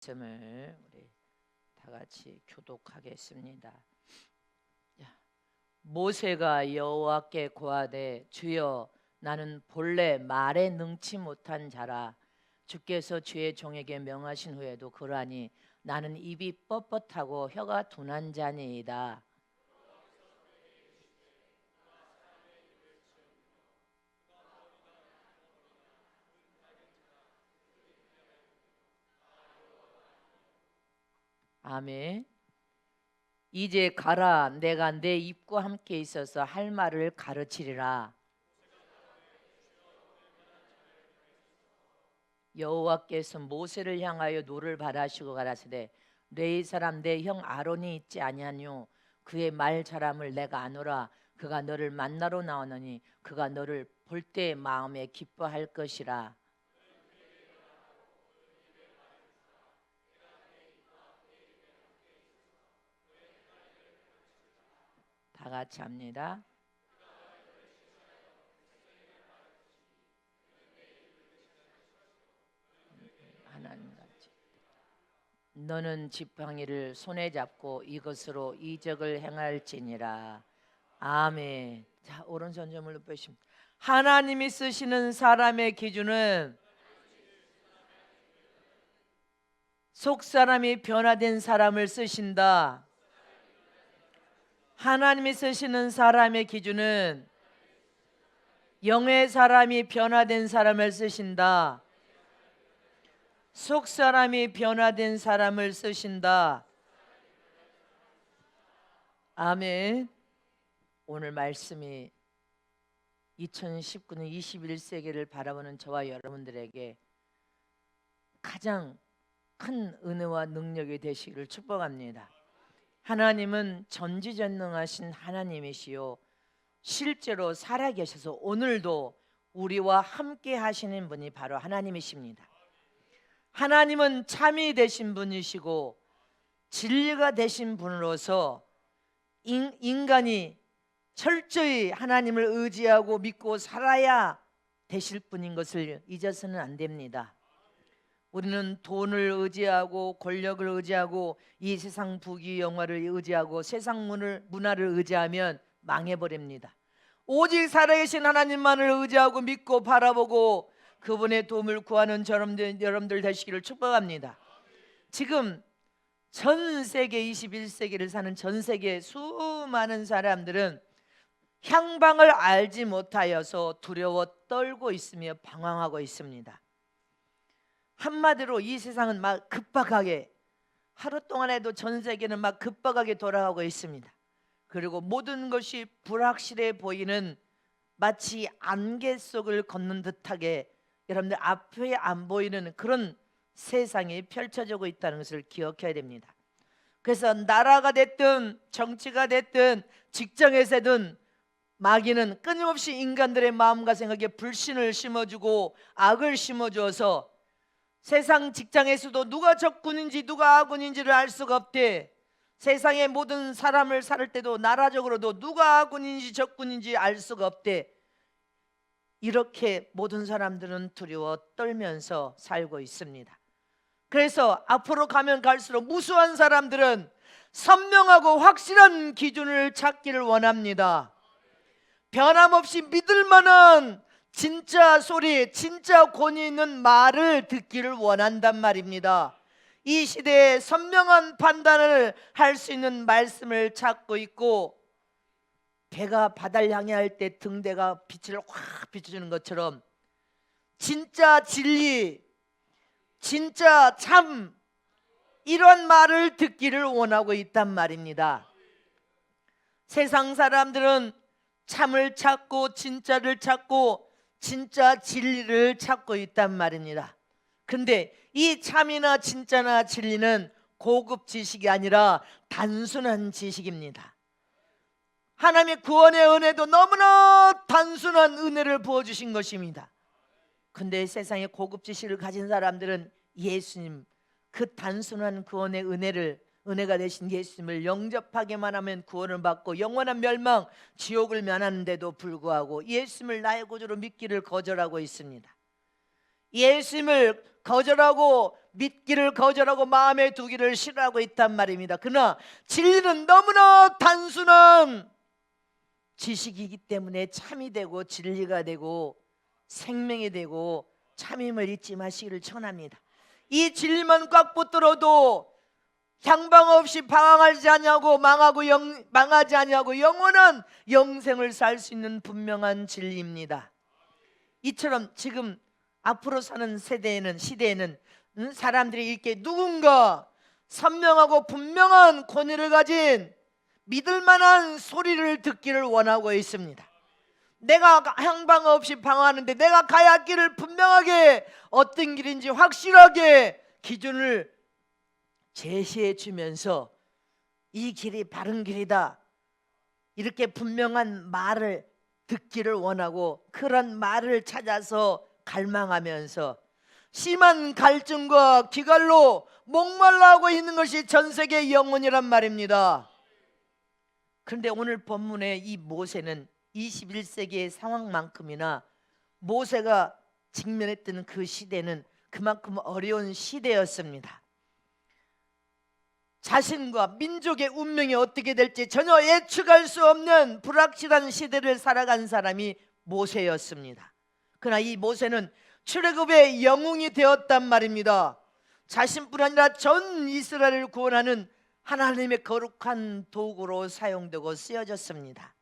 말씀을 우리 다 같이 교독하겠습니다. 모세가 여호와께 고하되 주여 나는 본래 말에 능치 못한 자라 주께서 주의 종에게 명하신 후에도 그러하니 나는 입이 뻣뻣하고 혀가 둔한 자니이다. 아멘. 이제 가라. 내가 내 입과 함께 있어서 할 말을 가르치리라. 여호와께서 모세를 향하여 노를 바라시고 가라사대 레위 사람 내 형 아론이 있지 아니하뇨. 그의 말 잘함을 내가 아노라. 그가 너를 만나러 나오느니 그가 너를 볼 때 마음에 기뻐할 것이라. 다 같이 합니다. 하나님같이 너는 지팡이를 손에 잡고 이것으로 이적을 행할지니라. 아멘. 자, 오른손 좀 높이시면 하나님이 쓰시는 사람의 기준은 속 사람이 변화된 사람을 쓰신다. 하나님이 쓰시는 사람의 기준은 영의 사람이 변화된 사람을 쓰신다. 속 사람이 변화된 사람을 쓰신다. 아멘. 오늘 말씀이 2019년 21세기를 바라보는 저와 여러분들에게 가장 큰 은혜와 능력이 되시기를 축복합니다. 하나님은 전지전능하신 하나님이시요 실제로 살아계셔서 오늘도 우리와 함께 하시는 분이 바로 하나님이십니다. 하나님은 참이 되신 분이시고 진리가 되신 분으로서 인간이 철저히 하나님을 의지하고 믿고 살아야 되실 분인 것을 잊어서는 안 됩니다. 우리는 돈을 의지하고 권력을 의지하고 이 세상 부귀 영화를 의지하고 세상 문화를 의지하면 망해버립니다. 오직 살아계신 하나님만을 의지하고 믿고 바라보고 그분의 도움을 구하는 여러분들 되시기를 축복합니다. 지금 전 세계 21세기를 사는 전 세계 수많은 사람들은 향방을 알지 못하여서 두려워 떨고 있으며 방황하고 있습니다. 한마디로 이 세상은 막 급박하게 하루 동안에도 전 세계는 막 급박하게 돌아가고 있습니다. 그리고 모든 것이 불확실해 보이는 마치 안개 속을 걷는 듯하게 여러분들 앞에 안 보이는 그런 세상이 펼쳐지고 있다는 것을 기억해야 됩니다. 그래서 나라가 됐든 정치가 됐든 직장에서든 마귀는 끊임없이 인간들의 마음과 생각에 불신을 심어주고 악을 심어주어서 세상 직장에서도 누가 적군인지 누가 아군인지를 알 수가 없대. 세상의 모든 사람을 살 때도 나라적으로도 누가 아군인지 적군인지 알 수가 없대. 이렇게 모든 사람들은 두려워 떨면서 살고 있습니다. 그래서 앞으로 가면 갈수록 무수한 사람들은 선명하고 확실한 기준을 찾기를 원합니다. 변함없이 믿을 만한 진짜 소리, 진짜 권위 있는 말을 듣기를 원한단 말입니다. 이 시대에 선명한 판단을 할 수 있는 말씀을 찾고 있고, 배가 바다를 향해 할 때 등대가 빛을 확 비춰주는 것처럼 진짜 진리, 진짜 참, 이런 말을 듣기를 원하고 있단 말입니다. 세상 사람들은 참을 찾고 진짜를 찾고 진짜 진리를 찾고 있단 말입니다. 근데 이 참이나 진짜나 진리는 고급 지식이 아니라 단순한 지식입니다. 하나님의 구원의 은혜도 너무나 단순한 은혜를 부어주신 것입니다. 근데 세상에 고급 지식을 가진 사람들은 예수님, 그 단순한 구원의 은혜가 되신 예수님을 영접하기만 하면 구원을 받고 영원한 멸망, 지옥을 면하는데도 불구하고 예수님을 나의 구주로 믿기를 거절하고 있습니다. 예수님을 거절하고 믿기를 거절하고 마음에 두기를 싫어하고 있단 말입니다. 그러나 진리는 너무나 단순한 지식이기 때문에 참이 되고 진리가 되고 생명이 되고 참임을 잊지 마시기를 청합니다. 이 진리만 꽉 붙들어도 향방 없이 방황하지 아니하고 망하지 아니하고 영원한 영생을 살 수 있는 분명한 진리입니다. 이처럼 지금 앞으로 사는 시대에는 사람들이 이렇게 누군가 선명하고 분명한 권위를 가진 믿을 만한 소리를 듣기를 원하고 있습니다. 내가 향방 없이 방황하는데 내가 가야 할 길을 분명하게 어떤 길인지 확실하게 기준을 제시해 주면서 이 길이 바른 길이다 이렇게 분명한 말을 듣기를 원하고 그런 말을 찾아서 갈망하면서 심한 갈증과 기갈로 목말라하고 있는 것이 전 세계 영혼이란 말입니다. 그런데 오늘 본문의 이 모세는 21세기의 상황만큼이나 모세가 직면했던 그 시대는 그만큼 어려운 시대였습니다. 자신과 민족의 운명이 어떻게 될지 전혀 예측할 수 없는 불확실한 시대를 살아간 사람이 모세였습니다. 그러나 이 모세는 출애굽의 영웅이 되었단 말입니다. 자신뿐 아니라 전 이스라엘을 구원하는 하나님의 거룩한 도구로 사용되고 쓰여졌습니다.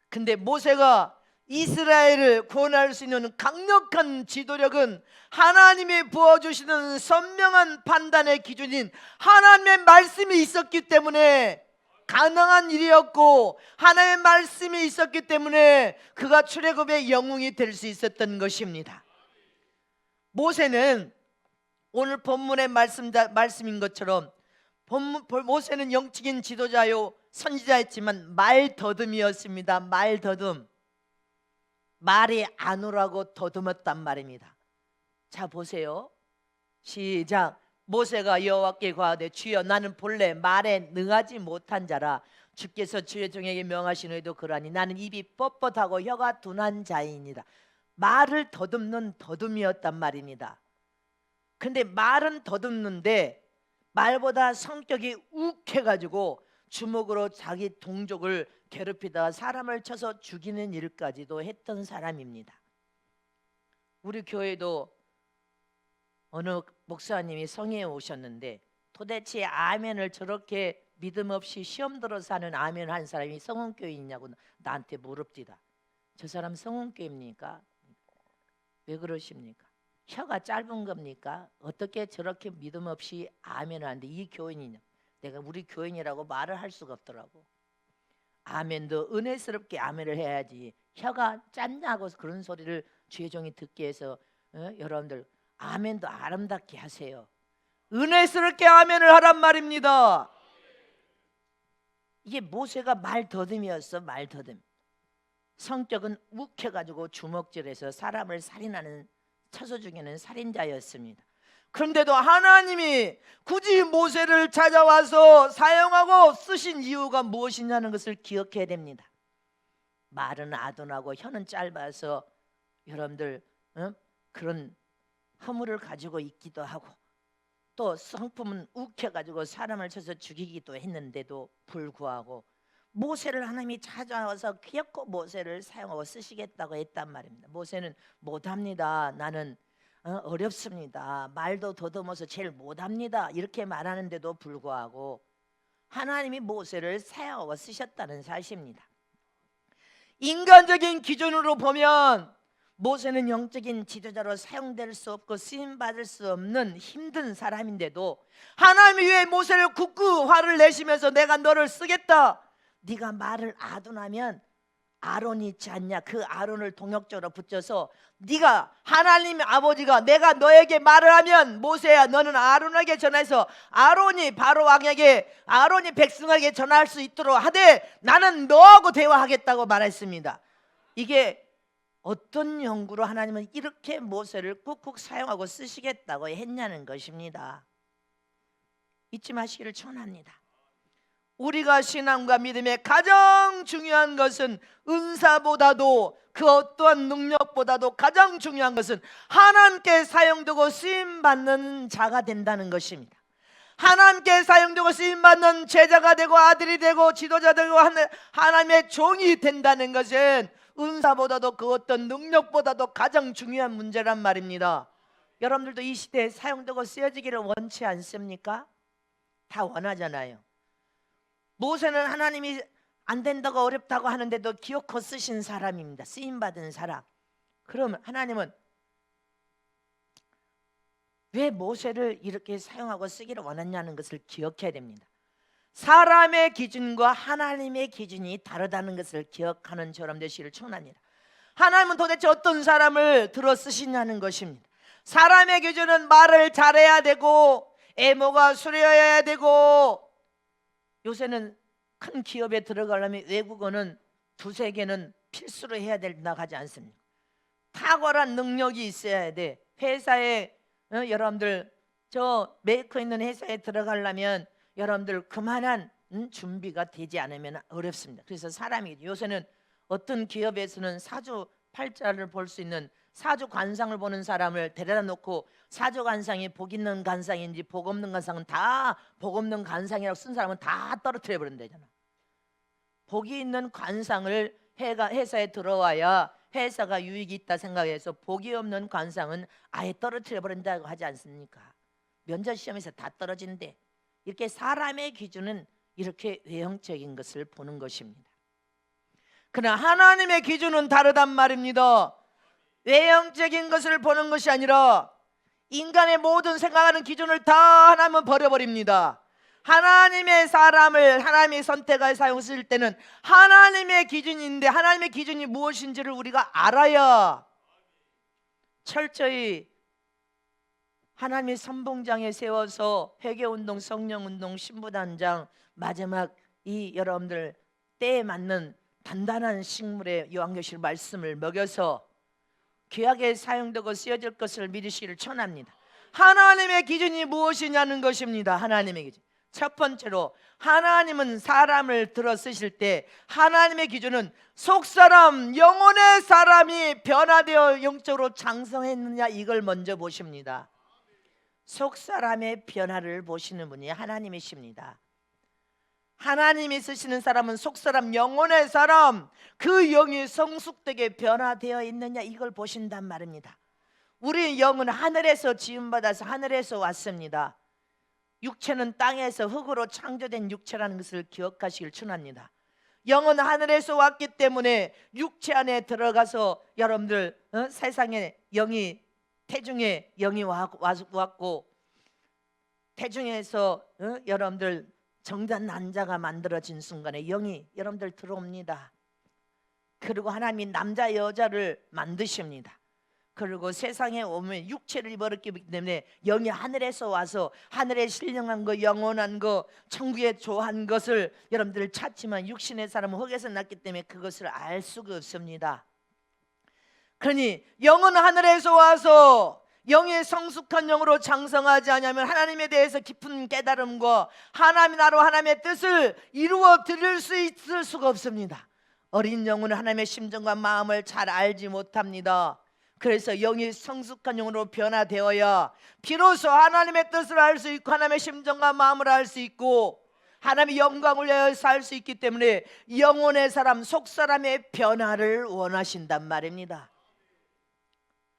근데 모세가 이스라엘을 구원할 수 있는 강력한 지도력은 하나님이 부어주시는 선명한 판단의 기준인 하나님의 말씀이 있었기 때문에 가능한 일이었고, 하나님의 말씀이 있었기 때문에 그가 출애굽의 영웅이 될 수 있었던 것입니다. 모세는 오늘 본문의 말씀인 것처럼 모세는 영적인 지도자요 선지자였지만 말더듬이었습니다. 말더듬. 말이 안 오라고 더듬었단 말입니다. 자 보세요. 시작. 모세가 여호와께 고하되 주여 나는 본래 말에 능하지 못한 자라 주께서 주의 종에게 명하시노이도 그러하니 나는 입이 뻣뻣하고 혀가 둔한 자이니라. 말을 더듬는 더듬이었단 말입니다. 근데 말은 더듬는데 말보다 성격이 욱해가지고 주먹으로 자기 동족을 괴롭히다가 사람을 쳐서 죽이는 일까지도 했던 사람입니다. 우리 교회도 어느 목사님이 성회에 오셨는데 도대체 아멘을 저렇게 믿음 없이 시험 들어서 하는 아멘 한 사람이 성원교회 있냐고 나한테 물읍디다. 저 사람 성원교회입니까? 왜 그러십니까? 혀가 짧은 겁니까? 어떻게 저렇게 믿음 없이 아멘을 하는데 이 교인이냐? 내가 우리 교인이라고 말을 할 수가 없더라고. 아멘도 은혜스럽게 아멘을 해야지 혀가 짧냐고 그런 소리를 주의 종이 듣게 해서 여러분들 아멘도 아름답게 하세요. 은혜스럽게 아멘을 하란 말입니다. 이게 모세가 말더듬이었어. 말더듬. 성격은 욱해가지고 주먹질해서 사람을 살인하는 쳐서 죽이는 살인자였습니다. 그런데도 하나님이 굳이 모세를 찾아와서 사용하고 쓰신 이유가 무엇이냐는 것을 기억해야 됩니다. 말은 아둔하고 혀는 짧아서 여러분들 그런 허물을 가지고 있기도 하고 또 성품은 욱해가지고 사람을 쳐서 죽이기도 했는데도 불구하고 모세를 하나님이 찾아와서 귀엽고 모세를 사용하고 쓰시겠다고 했단 말입니다. 모세는 못합니다. 나는 어렵습니다. 말도 더듬어서 제일 못합니다. 이렇게 말하는데도 불구하고 하나님이 모세를 사용하고 쓰셨다는 사실입니다. 인간적인 기준으로 보면 모세는 영적인 지도자로 사용될 수 없고 쓰임받을 수 없는 힘든 사람인데도 하나님이 왜 모세를 굳고 화를 내시면서 내가 너를 쓰겠다, 네가 말을 아둔하면 아론이 있지 않냐, 그 아론을 동역적으로 붙여서 네가 하나님의 아버지가 내가 너에게 말을 하면 모세야 너는 아론에게 전해서 아론이 바로 왕에게 아론이 백성에게 전할 수 있도록 하되 나는 너하고 대화하겠다고 말했습니다. 이게 어떤 연구로 하나님은 이렇게 모세를 꾹꾹 사용하고 쓰시겠다고 했냐는 것입니다. 잊지 마시기를 축원합니다. 우리가 신앙과 믿음에 가장 중요한 것은 은사보다도 그 어떠한 능력보다도 가장 중요한 것은 하나님께 사용되고 쓰임받는 자가 된다는 것입니다. 하나님께 사용되고 쓰임받는 제자가 되고 아들이 되고 지도자 되고 하나님의 종이 된다는 것은 은사보다도 그 어떤 능력보다도 가장 중요한 문제란 말입니다. 여러분들도 이 시대에 사용되고 쓰여지기를 원치 않습니까? 다 원하잖아요. 모세는 하나님이 안 된다고 어렵다고 하는데도 기어코 쓰신 사람입니다. 쓰임받은 사람. 그럼 하나님은 왜 모세를 이렇게 사용하고 쓰기를 원했냐는 것을 기억해야 됩니다. 사람의 기준과 하나님의 기준이 다르다는 것을 기억하는 저람 되시기를 축원합니다. 하나님은 도대체 어떤 사람을 들어 쓰시냐는 것입니다. 사람의 기준은 말을 잘해야 되고 애모가 수려해야 되고, 요새는 큰 기업에 들어가려면 외국어는 두세 개는 필수로 해야 된다고 하지 않습니까? 탁월한 능력이 있어야 돼. 회사에 여러분들 저 메이커 있는 회사에 들어가려면 여러분들 그만한 준비가 되지 않으면 어렵습니다. 그래서 사람이 요새는 어떤 기업에서는 사주 팔자를 볼 수 있는 사주 관상을 보는 사람을 데려다 놓고 사주 관상이 복 있는 관상인지 복 없는 관상은 다 복 없는 관상이라고 쓴 사람은 다 떨어뜨려 버린다잖아. 복이 있는 관상을 회사에 들어와야 회사가 유익이 있다 생각해서 복이 없는 관상은 아예 떨어뜨려 버린다고 하지 않습니까? 면접 시험에서 다 떨어진대. 이렇게 사람의 기준은 이렇게 외형적인 것을 보는 것입니다. 그러나 하나님의 기준은 다르단 말입니다. 외형적인 것을 보는 것이 아니라 인간의 모든 생각하는 기준을 다 하나님은 버려버립니다. 하나님의 사람을 하나님이 선택할 사용했을 때는 하나님의 기준인데, 하나님의 기준이 무엇인지를 우리가 알아야 철저히 하나님의 선봉장에 세워서 회개운동, 성령운동, 신부단장, 마지막 이 여러분들 때에 맞는 단단한 식물의 요한계시록 말씀을 먹여서 귀하게 사용되고 쓰여질 것을 믿으시기를 축원합니다. 하나님의 기준이 무엇이냐는 것입니다. 하나님의 기준. 첫 번째로 하나님은 사람을 들어 쓰실 때 하나님의 기준은 속사람, 영혼의 사람이 변화되어 영적으로 장성했느냐, 이걸 먼저 보십니다. 속사람의 변화를 보시는 분이 하나님이십니다. 하나님이 쓰시는 사람은 속사람, 영혼의 사람, 그 영이 성숙되게 변화되어 있느냐, 이걸 보신단 말입니다. 우리 영은 하늘에서 지음받아서 하늘에서 왔습니다. 육체는 땅에서 흙으로 창조된 육체라는 것을 기억하시길 축원합니다. 영은 하늘에서 왔기 때문에 육체 안에 들어가서 여러분들 세상에 영이, 태중에 영이 왔고, 태중에서 여러분들 정단 난자가 만들어진 순간에 영이 여러분들 들어옵니다. 그리고 하나님이 남자 여자를 만드십니다. 그리고 세상에 오면 육체를 입었기 때문에 영이 하늘에서 와서 하늘에 신령한 거, 영원한 거, 천국에 좋아한 것을 여러분들 찾지만 육신의 사람은 흙에서 났기 때문에 그것을 알 수가 없습니다. 그러니 영은 하늘에서 와서 영의 성숙한 영으로 장성하지 않으면 하나님에 대해서 깊은 깨달음과 하나님 나로 하나님의 뜻을 이루어 드릴 수 있을 수가 없습니다. 어린 영은 하나님의 심정과 마음을 잘 알지 못합니다. 그래서 영이 성숙한 영으로 변화되어야 비로소 하나님의 뜻을 알 수 있고 하나님의 심정과 마음을 알 수 있고 하나님의 영광을 위하여 살 수 있기 때문에 영혼의 사람, 속사람의 변화를 원하신단 말입니다.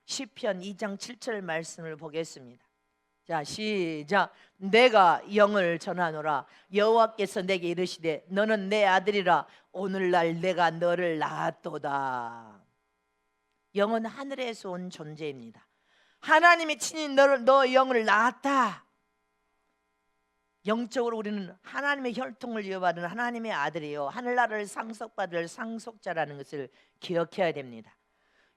시편 2장 7절 말씀을 보겠습니다. 자, 시작. 내가 영을 전하노라. 여호와께서 내게 이르시되 너는 내 아들이라. 오늘날 내가 너를 낳았도다. 영은 하늘에서 온 존재입니다. 하나님이 친히 너 영을 낳았다. 영적으로 우리는 하나님의 혈통을 이어받은 하나님의 아들이요 하늘나라를 상속받을 상속자라는 것을 기억해야 됩니다.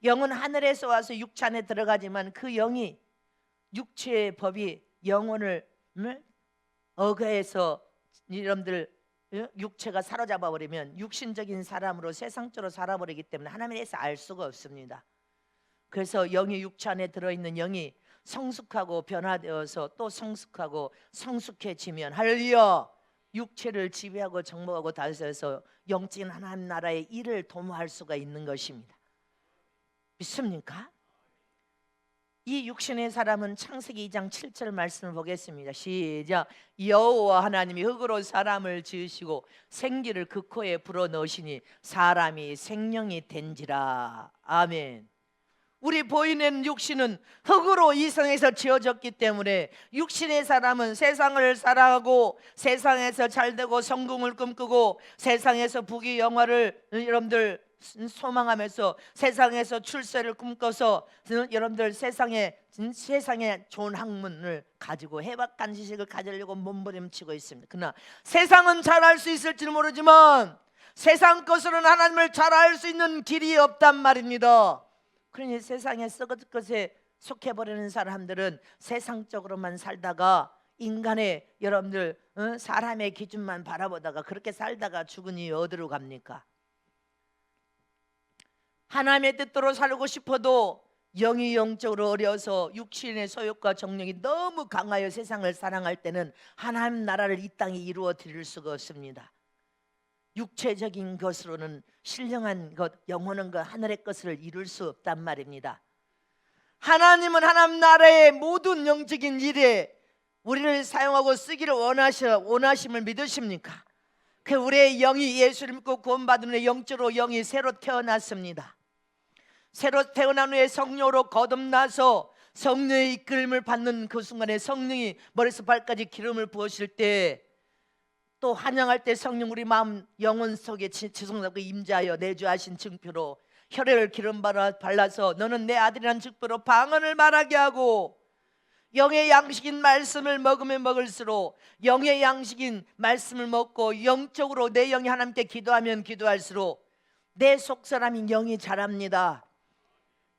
영은 하늘에서 와서 육체 안에 들어가지만 그 영이, 육체의 법이 영혼을 억해서 여러분들 육체가 사로잡아 버리면 육신적인 사람으로 세상적으로 살아버리기 때문에 하나님에 대해서 알 수가 없습니다. 그래서 영이 육체 안에 들어있는 영이 성숙하고 변화되어서 또 성숙하고 성숙해지면 할렐루야, 육체를 지배하고 정복하고 다스려서 영적인 하나님 나라의 일을 도모할 수가 있는 것입니다. 믿습니까? 이 육신의 사람은 창세기 2장 7절 말씀을 보겠습니다. 시작. 여호와 하나님이 흙으로 사람을 지으시고 생기를 그 코에 불어넣으시니 사람이 생명이 된지라. 아멘. 우리 보이는 육신은 흙으로 이성에서 지어졌기 때문에 육신의 사람은 세상을 살아가고 세상에서 잘되고 성공을 꿈꾸고 세상에서 부귀 영화를 여러분들 소망하면서 세상에서 출세를 꿈꿔서 여러분들 세상에 좋은 학문을 가지고 해박한 지식을 가지려고 몸부림치고 있습니다. 그러나 세상은 잘할 수 있을지 모르지만 세상 것으로는 하나님을 잘 알 수 있는 길이 없단 말입니다. 그러니 세상의 썩은 것에 속해버리는 사람들은 세상적으로만 살다가 인간의 여러분들 사람의 기준만 바라보다가 그렇게 살다가 죽으니 어디로 갑니까? 하나님의 뜻대로 살고 싶어도 영이 영적으로 어려서 육신의 소욕과 정욕이 너무 강하여 세상을 사랑할 때는 하나님 나라를 이 땅에 이루어 드릴 수가 없습니다. 육체적인 것으로는 신령한 것, 영원한 것, 하늘의 것을 이룰 수 없단 말입니다. 하나님은 하나님 나라의 모든 영적인 일에 우리를 사용하고 쓰기를 원하심을 믿으십니까? 그 우리의 영이 예수를 믿고 구원받은 후에 영적으로 영이 새로 태어났습니다. 새로 태어난 후에 성령으로 거듭나서 성령의 이끌림을 받는 그 순간에 성령이 머리에서 발까지 기름을 부으실 때 또 환영할 때 성령 우리 마음 영혼 속에 지성하고 임자하여 내주하신 증표로 혈액을 기름 발라서 너는 내 아들이라는 증표로 방언을 말하게 하고 영의 양식인 말씀을 먹으면 먹을수록 영의 양식인 말씀을 먹고 영적으로 내 영이 하나님께 기도하면 기도할수록 내 속사람인 영이 자랍니다.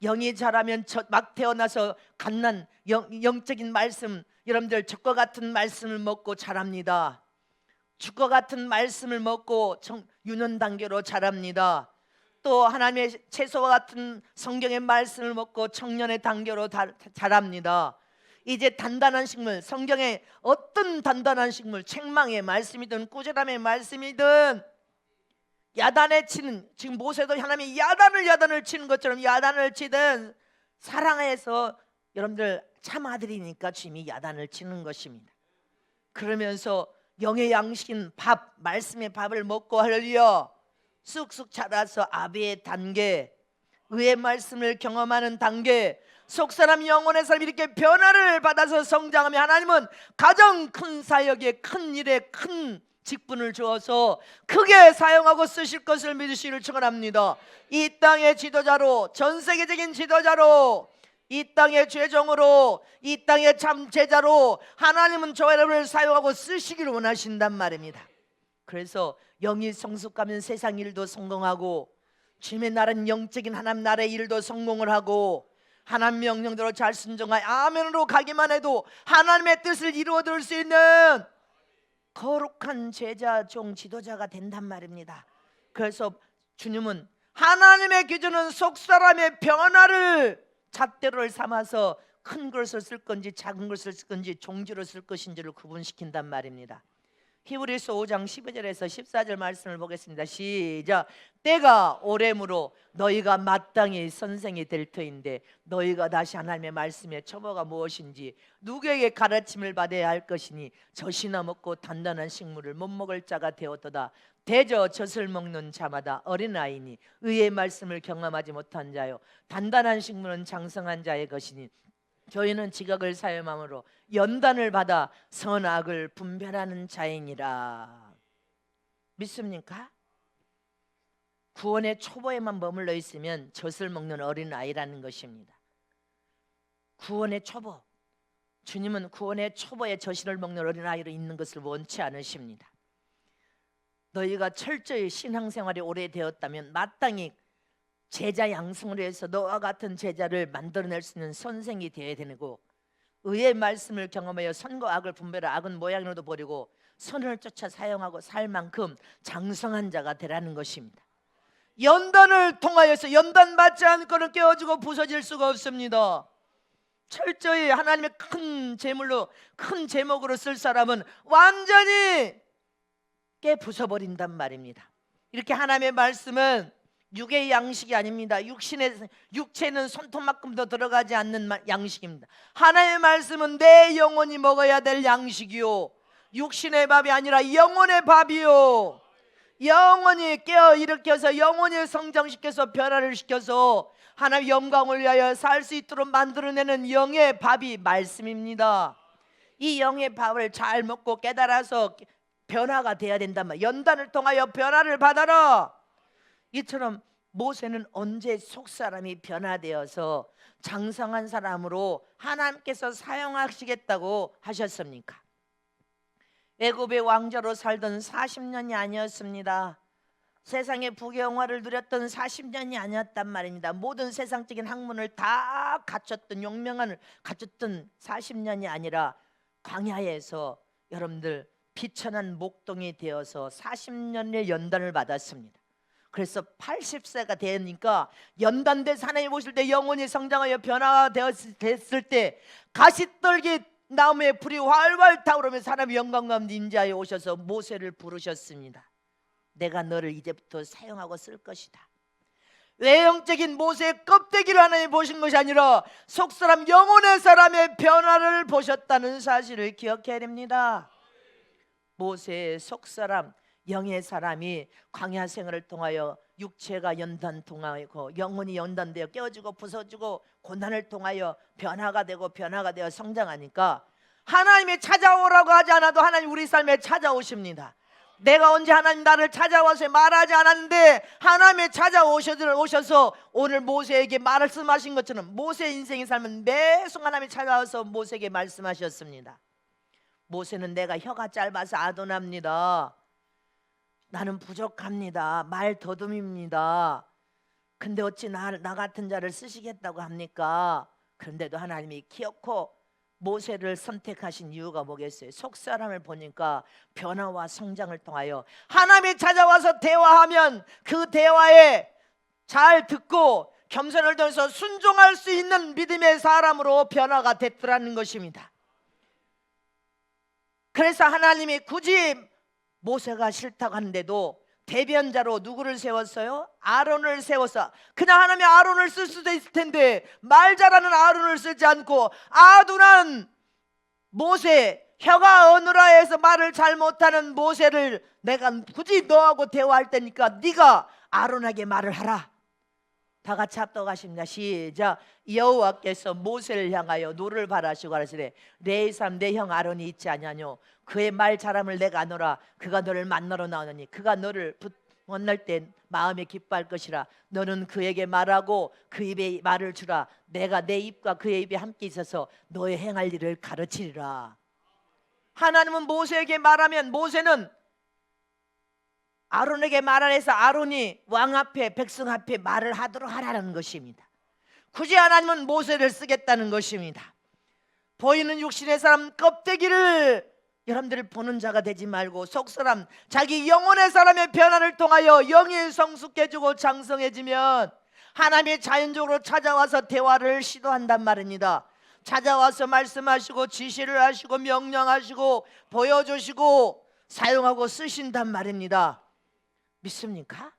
영이 자라면 막 태어나서 갓난 영적인 말씀, 여러분들 젖과 같은 말씀을 먹고 자랍니다. 죽과 같은 말씀을 먹고 유년 단계로 자랍니다. 또 하나님의 채소와 같은 성경의 말씀을 먹고 청년의 단계로 자랍니다. 이제 단단한 식물, 성경의 어떤 단단한 식물, 책망의 말씀이든 꾸지람의 말씀이든 야단에 치는, 지금 모세도 하나님이 야단을 치는 것처럼 야단을 치든 사랑해서 여러분들 참 아들이니까 주님이 야단을 치는 것입니다. 그러면서 영의 양식인 밥, 말씀의 밥을 먹고 할렐루야 쑥쑥 자라서 아비의 단계, 의의 말씀을 경험하는 단계, 속사람 영혼의 사람이 이렇게 변화를 받아서 성장하며 하나님은 가장 큰 사역에 큰 일에 큰 직분을 주어서 크게 사용하고 쓰실 것을 믿으시기를 축원합니다. 이 땅의 지도자로, 전 세계적인 지도자로, 이 땅의 죄종으로, 이 땅의 참 제자로 하나님은 저와 여러분을 사용하고 쓰시기를 원하신단 말입니다. 그래서 영이 성숙하면 세상 일도 성공하고 주님의 나라는 영적인 하나님 나라의 일도 성공을 하고 하나님 명령대로 잘 순종하여 아멘으로 가기만 해도 하나님의 뜻을 이루어드릴 수 있는 거룩한 제자, 종, 지도자가 된단 말입니다. 그래서 주님은 하나님의 기준은 속사람의 변화를 잣대로를 삼아서 큰 것을 쓸 건지 작은 것을 쓸 건지 종지로 쓸 것인지를 구분시킨단 말입니다. 히브리서 5장 12절에서 14절 말씀을 보겠습니다. 시작. 때가 오래므로 너희가 마땅히 선생이 될 터인데 너희가 다시 하나님의 말씀의 처모가 무엇인지 누구에게 가르침을 받아야 할 것이니 젖이나 먹고 단단한 식물을 못 먹을 자가 되었도다. 대저 젖을 먹는 자마다 어린아이니 의의 말씀을 경험하지 못한 자요 단단한 식물은 장성한 자의 것이니 저희는 지각을 사용함으로 연단을 받아 선악을 분별하는 자이니라. 믿습니까? 구원의 초보에만 머물러 있으면 젖을 먹는 어린아이라는 것입니다. 구원의 초보, 주님은 구원의 초보에 젖을 먹는 어린아이로 있는 것을 원치 않으십니다. 너희가 철저히 신앙생활이 오래되었다면 마땅히 제자 양성을 해서 너와 같은 제자를 만들어낼 수 있는 선생이 되어야 되고 의의 말씀을 경험하여 선과 악을 분별하여 악은 모양으로도 버리고 선을 쫓아 사용하고 살 만큼 장성한 자가 되라는 것입니다. 연단을 통하여서 연단받지 않고는 깨어지고 부서질 수가 없습니다. 철저히 하나님의 큰 제물로 큰 제목으로 쓸 사람은 완전히 부숴버린단 말입니다. 이렇게 하나님의 말씀은 육의 양식이 아닙니다. 육체는 손톱만큼도 들어가지 않는 양식입니다. 하나님의 말씀은 내 영혼이 먹어야 될 양식이요, 육신의 밥이 아니라 영혼의 밥이요, 영혼이 깨어 일으켜서 영혼을 성장시켜서 변화를 시켜서 하나님의 영광을 위하여 살 수 있도록 만들어내는 영의 밥이 말씀입니다. 이 영의 밥을 잘 먹고 깨달아서 변화가 돼야 된단 말이에요. 연단을 통하여 변화를 받아라. 이처럼 모세는 언제 속사람이 변화되어서 장성한 사람으로 하나님께서 사용하시겠다고 하셨습니까? 애굽의 왕자로 살던 40년이 아니었습니다. 세상의 부귀영화를 누렸던 40년이 아니었단 말입니다. 모든 세상적인 학문을 다 갖췄던, 용명을 갖췄던 40년이 아니라 광야에서 여러분들 비천한 목동이 되어서 40년의 연단을 받았습니다. 그래서 80세가 되니까 연단된 하나님 보실 때 영혼이 성장하여 변화가 됐을 때 가시떨기 나무에 불이 활활 타오르면서 하나님의 영광 가운데 임재하여 오셔서 모세를 부르셨습니다. 내가 너를 이제부터 사용하고 쓸 것이다. 외형적인 모세의 껍데기를 하나님 보신 것이 아니라 속사람 영혼의 사람의 변화를 보셨다는 사실을 기억해야 됩니다. 모세의 속사람 영의 사람이 광야 생활을 통하여 육체가 연단 통하고 영혼이 연단되어 깨어지고 부서지고 고난을 통하여 변화가 되고 변화가 되어 성장하니까 하나님이 찾아오라고 하지 않아도 하나님 우리 삶에 찾아오십니다. 내가 언제 하나님 나를 찾아와서 말하지 않았는데 하나님이 찾아오셔서 오늘 모세에게 말씀하신 것처럼 모세의 인생의 삶은 매 순간 하나님이 찾아와서 모세에게 말씀하셨습니다. 모세는 내가 혀가 짧아서 아도납니다. 나는 부족합니다. 말 더듬입니다. 근데 어찌 나 같은 자를 쓰시겠다고 합니까? 그런데도 하나님이 기어코 모세를 선택하신 이유가 뭐겠어요? 속사람을 보니까 변화와 성장을 통하여 하나님이 찾아와서 대화하면 그 대화에 잘 듣고 겸손을 통해서 순종할 수 있는 믿음의 사람으로 변화가 됐더라는 것입니다. 그래서 하나님이 굳이 모세가 싫다고 하는데도 대변자로 누구를 세웠어요? 아론을 세워서, 그냥 하나님이 아론을 쓸 수도 있을 텐데 말 잘하는 아론을 쓰지 않고 아둔한 모세, 혀가 어느라 해서 말을 잘 못하는 모세를 내가 굳이 너하고 대화할 테니까 네가 아론에게 말을 하라. 다 같이 합독하십니다. 시작. 여호와께서 모세를 향하여 노를 바라시고 하시되 내 삶 내 형 아론이 있지 아니하뇨. 그의 말 잘함을 내가 아노라. 그가 너를 만나러 나오느니 그가 너를 만날 때 마음에 기뻐할 것이라. 너는 그에게 말하고 그 입에 말을 주라. 내가 내 입과 그의 입에 함께 있어서 너의 행할 일을 가르치리라. 하나님은 모세에게 말하면 모세는 아론에게 말을 해서 아론이 왕 앞에 백성 앞에 말을 하도록 하라는 것입니다. 굳이 하나님은 모세를 쓰겠다는 것입니다. 보이는 육신의 사람 껍데기를 여러분들을 보는 자가 되지 말고 속사람 자기 영혼의 사람의 변화를 통하여 영이 성숙해지고 장성해지면 하나님이 자연적으로 찾아와서 대화를 시도한단 말입니다. 찾아와서 말씀하시고 지시를 하시고 명령하시고 보여주시고 사용하고 쓰신단 말입니다. 믿습니까?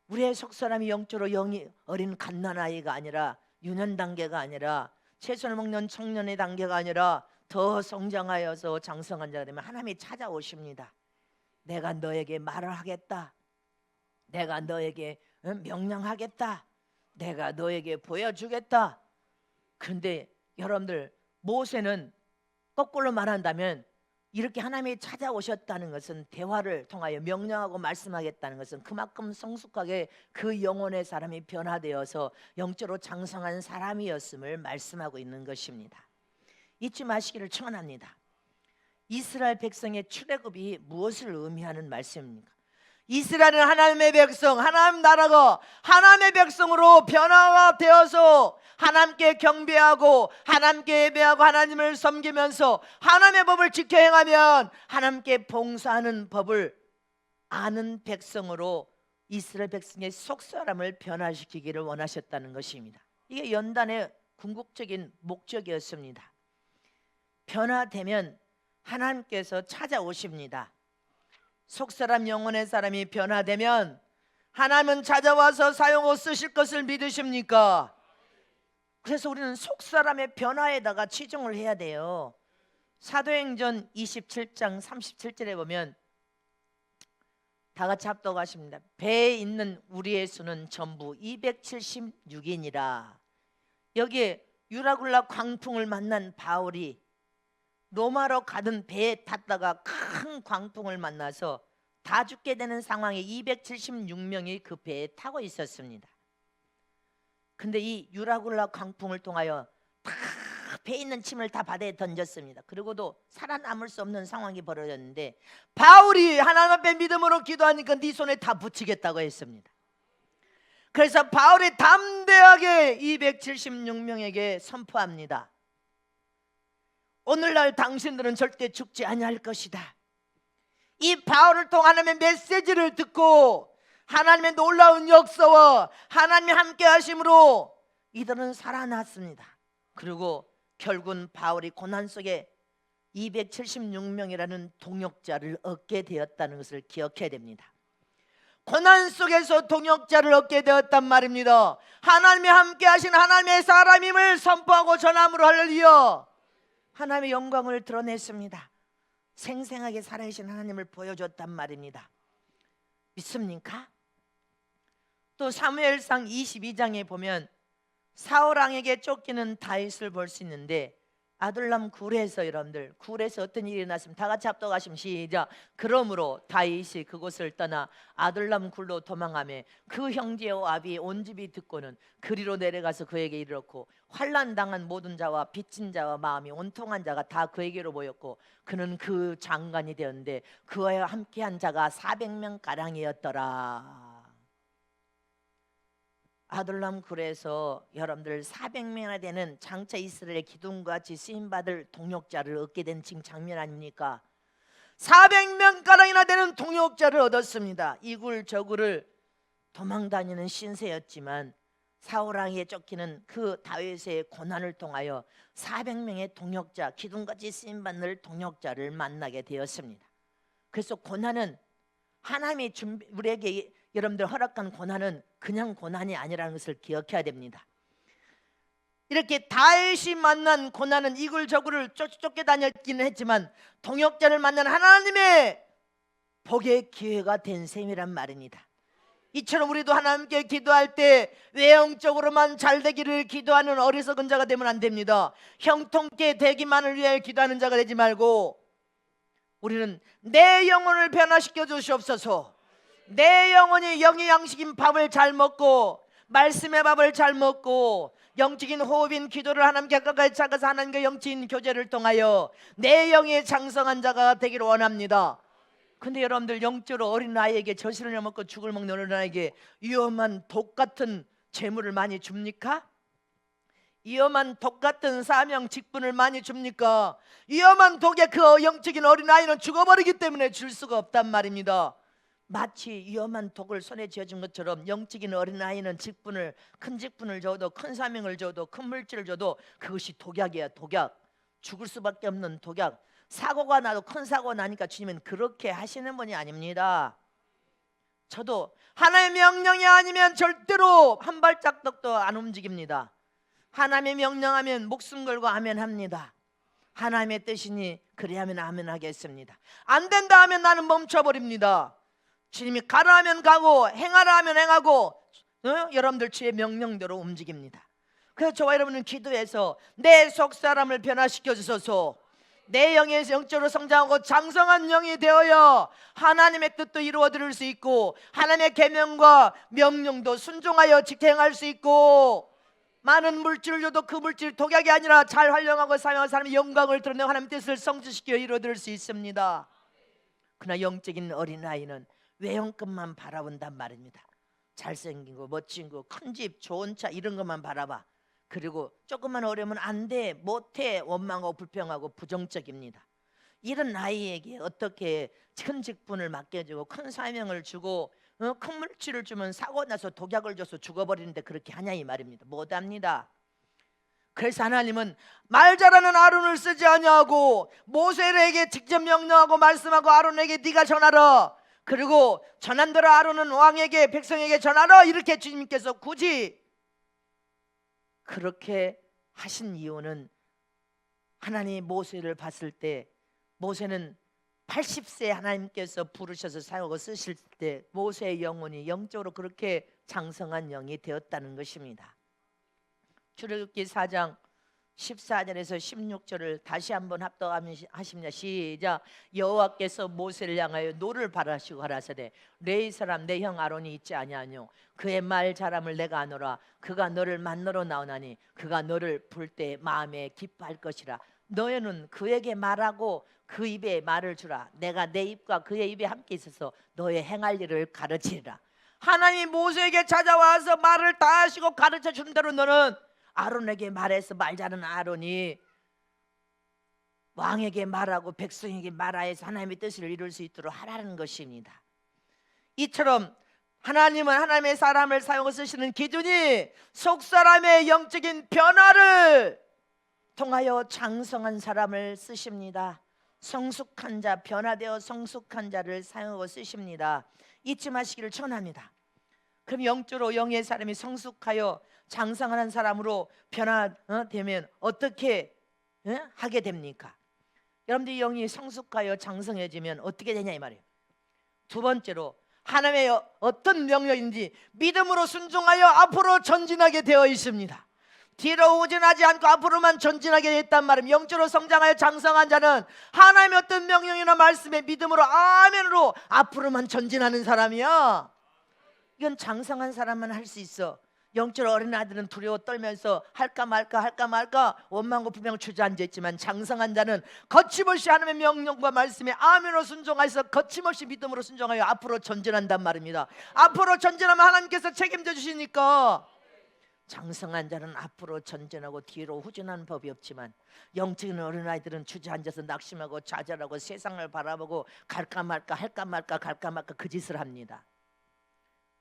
우리의 속사람이 영적으로 영이 어린 갓난아이가 아니라 유년 단계가 아니라 채소를 먹는 청년의 단계가 아니라 더 성장하여서 장성한 자가 되면 하나님이 찾아오십니다. 내가 너에게 말을 하겠다. 내가 너에게 명령하겠다. 내가 너에게 보여주겠다. 그런데 여러분들 모세는 거꾸로 말한다면 이렇게 하나님이 찾아오셨다는 것은 대화를 통하여 명령하고 말씀하겠다는 것은 그만큼 성숙하게 그 영혼의 사람이 변화되어서 영적으로 장성한 사람이었음을 말씀하고 있는 것입니다. 잊지 마시기를 축원합니다. 이스라엘 백성의 출애굽이 무엇을 의미하는 말씀입니까? 이스라엘은 하나님의 백성, 하나님 나라가 하나님의 백성으로 변화가 되어서 하나님께 경배하고 하나님께 예배하고 하나님을 섬기면서 하나님의 법을 지켜 행하면 하나님께 봉사하는 법을 아는 백성으로 이스라엘 백성의 속사람을 변화시키기를 원하셨다는 것입니다. 이게 연단의 궁극적인 목적이었습니다. 변화되면 하나님께서 찾아오십니다. 속사람 영혼의 사람이 변화되면 하나님은 찾아와서 사용하고 쓰실 것을 믿으십니까? 그래서 우리는 속사람의 변화에다가 치중을 해야 돼요. 사도행전 27장 37절에 보면 다 같이 합독하십니다. 배에 있는 우리의 수는 전부 276이니라. 여기에 유라굴라 광풍을 만난 바울이 로마로 가던 배에 탔다가 큰 광풍을 만나서 다 죽게 되는 상황에 276명이 그 배에 타고 있었습니다. 근데 이 유라굴라 광풍을 통하여 다 배에 있는 짐을 다 바다에 던졌습니다. 그리고도 살아남을 수 없는 상황이 벌어졌는데 바울이 하나님 앞에 믿음으로 기도하니까 네 손에 다 붙이겠다고 했습니다. 그래서 바울이 담대하게 276명에게 선포합니다. 오늘날 당신들은 절대 죽지 아니할 것이다. 이 바울을 통한 하나님의 메시지를 듣고 하나님의 놀라운 역사와 하나님이 함께 하심으로 이들은 살아났습니다. 그리고 결국은 바울이 고난 속에 276명이라는 동역자를 얻게 되었다는 것을 기억해야 됩니다. 고난 속에서 동역자를 얻게 되었단 말입니다. 하나님이 함께 하신 하나님의 사람임을 선포하고 전함으로 할렐루야. 하나님의 영광을 드러냈습니다. 생생하게 살아계신 하나님을 보여줬단 말입니다. 믿습니까? 또 사무엘상 22장에 보면 사울 왕에게 쫓기는 다윗을 볼 수 있는데 아둘람 굴에서 여러분들 굴에서 어떤 일이 났으면 다 같이 합독하시면 시작. 그러므로 다윗이 그곳을 떠나 아둘람 굴로 도망하며 그 형제와 아비 온 집이 듣고는 그리로 내려가서 그에게 이르렀고 환난 당한 모든 자와 빚진 자와 마음이 온통한 자가 다 그에게로 모였고 그는 그 장관이 되었는데 그와 함께한 자가 400명 가량이었더라. 아둘람 굴에서 여러분들 400명이나 되는 장차 이스라엘의 기둥과 같이 쓰임받을 동역자를 얻게 된 지금 장면 아닙니까? 400명가량이나 되는 동역자를 얻었습니다. 이 굴 저 굴을 도망다니는 신세였지만 사울왕에게 쫓기는 그 다윗의 고난을 통하여 400명의 동역자, 기둥같이 쓰임받는 동역자를 만나게 되었습니다. 그래서 고난은 하나님이 우리에게 여러분들 허락한 고난은 그냥 고난이 아니라는 것을 기억해야 됩니다. 이렇게 다윗이 만난 고난은 이굴저굴을 쫓게 다녔기는 했지만 동역자를 만난 하나님의 복의 기회가 된 셈이란 말입니다. 이처럼 우리도 하나님께 기도할 때 외형적으로만 잘 되기를 기도하는 어리석은 자가 되면 안 됩니다. 형통케 되기만을 위해 기도하는 자가 되지 말고 우리는 내 영혼을 변화시켜 주시옵소서. 내 영혼이 영의 양식인 밥을 잘 먹고 말씀의 밥을 잘 먹고 영적인 호흡인 기도를 하나님께 가까이 찾아서 하나님과 영적인 교제를 통하여 내 영의 장성한 자가 되기를 원합니다. 근데 여러분들 영적으로 어린 아이에게 젖을 먹고 죽을 먹는 어린 아이에게 위험한 독 같은 재물을 많이 줍니까? 위험한 독 같은 사명 직분을 많이 줍니까? 위험한 독에 그 영적인 어린 아이는 죽어버리기 때문에 줄 수가 없단 말입니다. 마치 위험한 독을 손에 쥐어준 것처럼 영적인 어린아이는 직분을 큰 직분을 줘도 큰 사명을 줘도 큰 물질을 줘도 그것이 독약이야. 독약. 죽을 수밖에 없는 독약. 사고가 나도 큰 사고 나니까 주님은 그렇게 하시는 분이 아닙니다. 저도 하나님의 명령이 아니면 절대로 한 발짝도 안 움직입니다. 하나님의 명령하면 목숨 걸고 아멘 합니다. 하나님의 뜻이니 그래 하면 아멘 하겠습니다. 안 된다 하면 나는 멈춰버립니다. 주님이 가라 하면 가고 행하라 하면 행하고 여러분들 주의 명령대로 움직입니다. 그래서 저와 여러분은 기도해서 내 속사람을 변화시켜 주소서. 내 영의 영적으로 성장하고 장성한 영이 되어야 하나님의 뜻도 이루어 드릴 수 있고 하나님의 계명과 명령도 순종하여 직행할 수 있고 많은 물질을 줘도 그 물질이 독약이 아니라 잘 활용하고 사용한 사람의 영광을 드러내고 하나님의 뜻을 성취시켜 이루어 드릴 수 있습니다. 그러나 영적인 어린아이는 외형끝만 바라본단 말입니다. 잘생긴 거, 멋진 거, 큰 집, 좋은 차 이런 것만 바라봐. 그리고 조금만 어려우면 안 돼, 못해, 원망하고 불평하고 부정적입니다. 이런 아이에게 어떻게 큰 직분을 맡겨주고 큰 사명을 주고 큰 물질을 주면 사고 나서 독약을 줘서 죽어버리는데 그렇게 하냐 이 말입니다. 못합니다. 그래서 하나님은 말 잘하는 아론을 쓰지 아니하고 모세에게 직접 명령하고 말씀하고 아론에게 네가 전하라. 그리고 전한더러 아론은 왕에게 백성에게 전하라 이렇게 주님께서 굳이 그렇게 하신 이유는 하나님이 모세를 봤을 때 모세는 80세 하나님께서 부르셔서 사용하고 쓰실 때 모세의 영혼이 영적으로 그렇게 장성한 영이 되었다는 것입니다. 출애굽기 4장 14절에서 16절을 다시 한번 합독하십니다. 시작. 여호와께서 모세를 향하여 노를 바라시고 가라사대 레위 사람 내 형 아론이 있지 아니하뇨 그의 말 잘함을 내가 아노라 그가 너를 만나러 나오나니 그가 너를 볼 때 마음에 기뻐할 것이라 너희는 그에게 말하고 그 입에 말을 주라 내가 내 입과 그의 입에 함께 있어서 너의 행할 일을 가르치리라. 하나님이 모세에게 찾아와서 말을 다 하시고 가르쳐 준 대로 너는 아론에게 말해서 말 잘하는 아론이 왕에게 말하고 백성에게 말하여서 하나님의 뜻을 이룰 수 있도록 하라는 것입니다. 이처럼 하나님은 하나님의 사람을 사용해 쓰시는 기준이 속사람의 영적인 변화를 통하여 장성한 사람을 쓰십니다. 성숙한 자, 변화되어 성숙한 자를 사용하고 쓰십니다. 잊지 마시기를 전합니다. 그럼 영적으로 영의 사람이 성숙하여 장성하는 사람으로 변화되면 어떻게 하게 됩니까? 여러분들이 영이 성숙하여 장성해지면 어떻게 되냐 이 말이에요. 두 번째로 하나님의 어떤 명령인지 믿음으로 순종하여 앞으로 전진하게 되어 있습니다. 뒤로 후진하지 않고 앞으로만 전진하게 됐단 말입니다. 영적으로 성장하여 장성한 자는 하나님의 어떤 명령이나 말씀에 믿음으로 아멘으로 앞으로만 전진하는 사람이야. 이건 장성한 사람만 할 수 있어. 영적으로 어린 아들은 두려워 떨면서 할까 말까 원망과 불평을 주저앉아있지만 장성한 자는 거침없이 하나님의 명령과 말씀에 아멘으로 순종하여서 거침없이 믿음으로 순종하여 앞으로 전진한단 말입니다. 앞으로 전진하면 하나님께서 책임져 주시니까 장성한 자는 앞으로 전진하고 뒤로 후진하는 법이 없지만 영적인 어린아이들은 주저앉아서 낙심하고 좌절하고 세상을 바라보고 갈까 말까 그 짓을 합니다.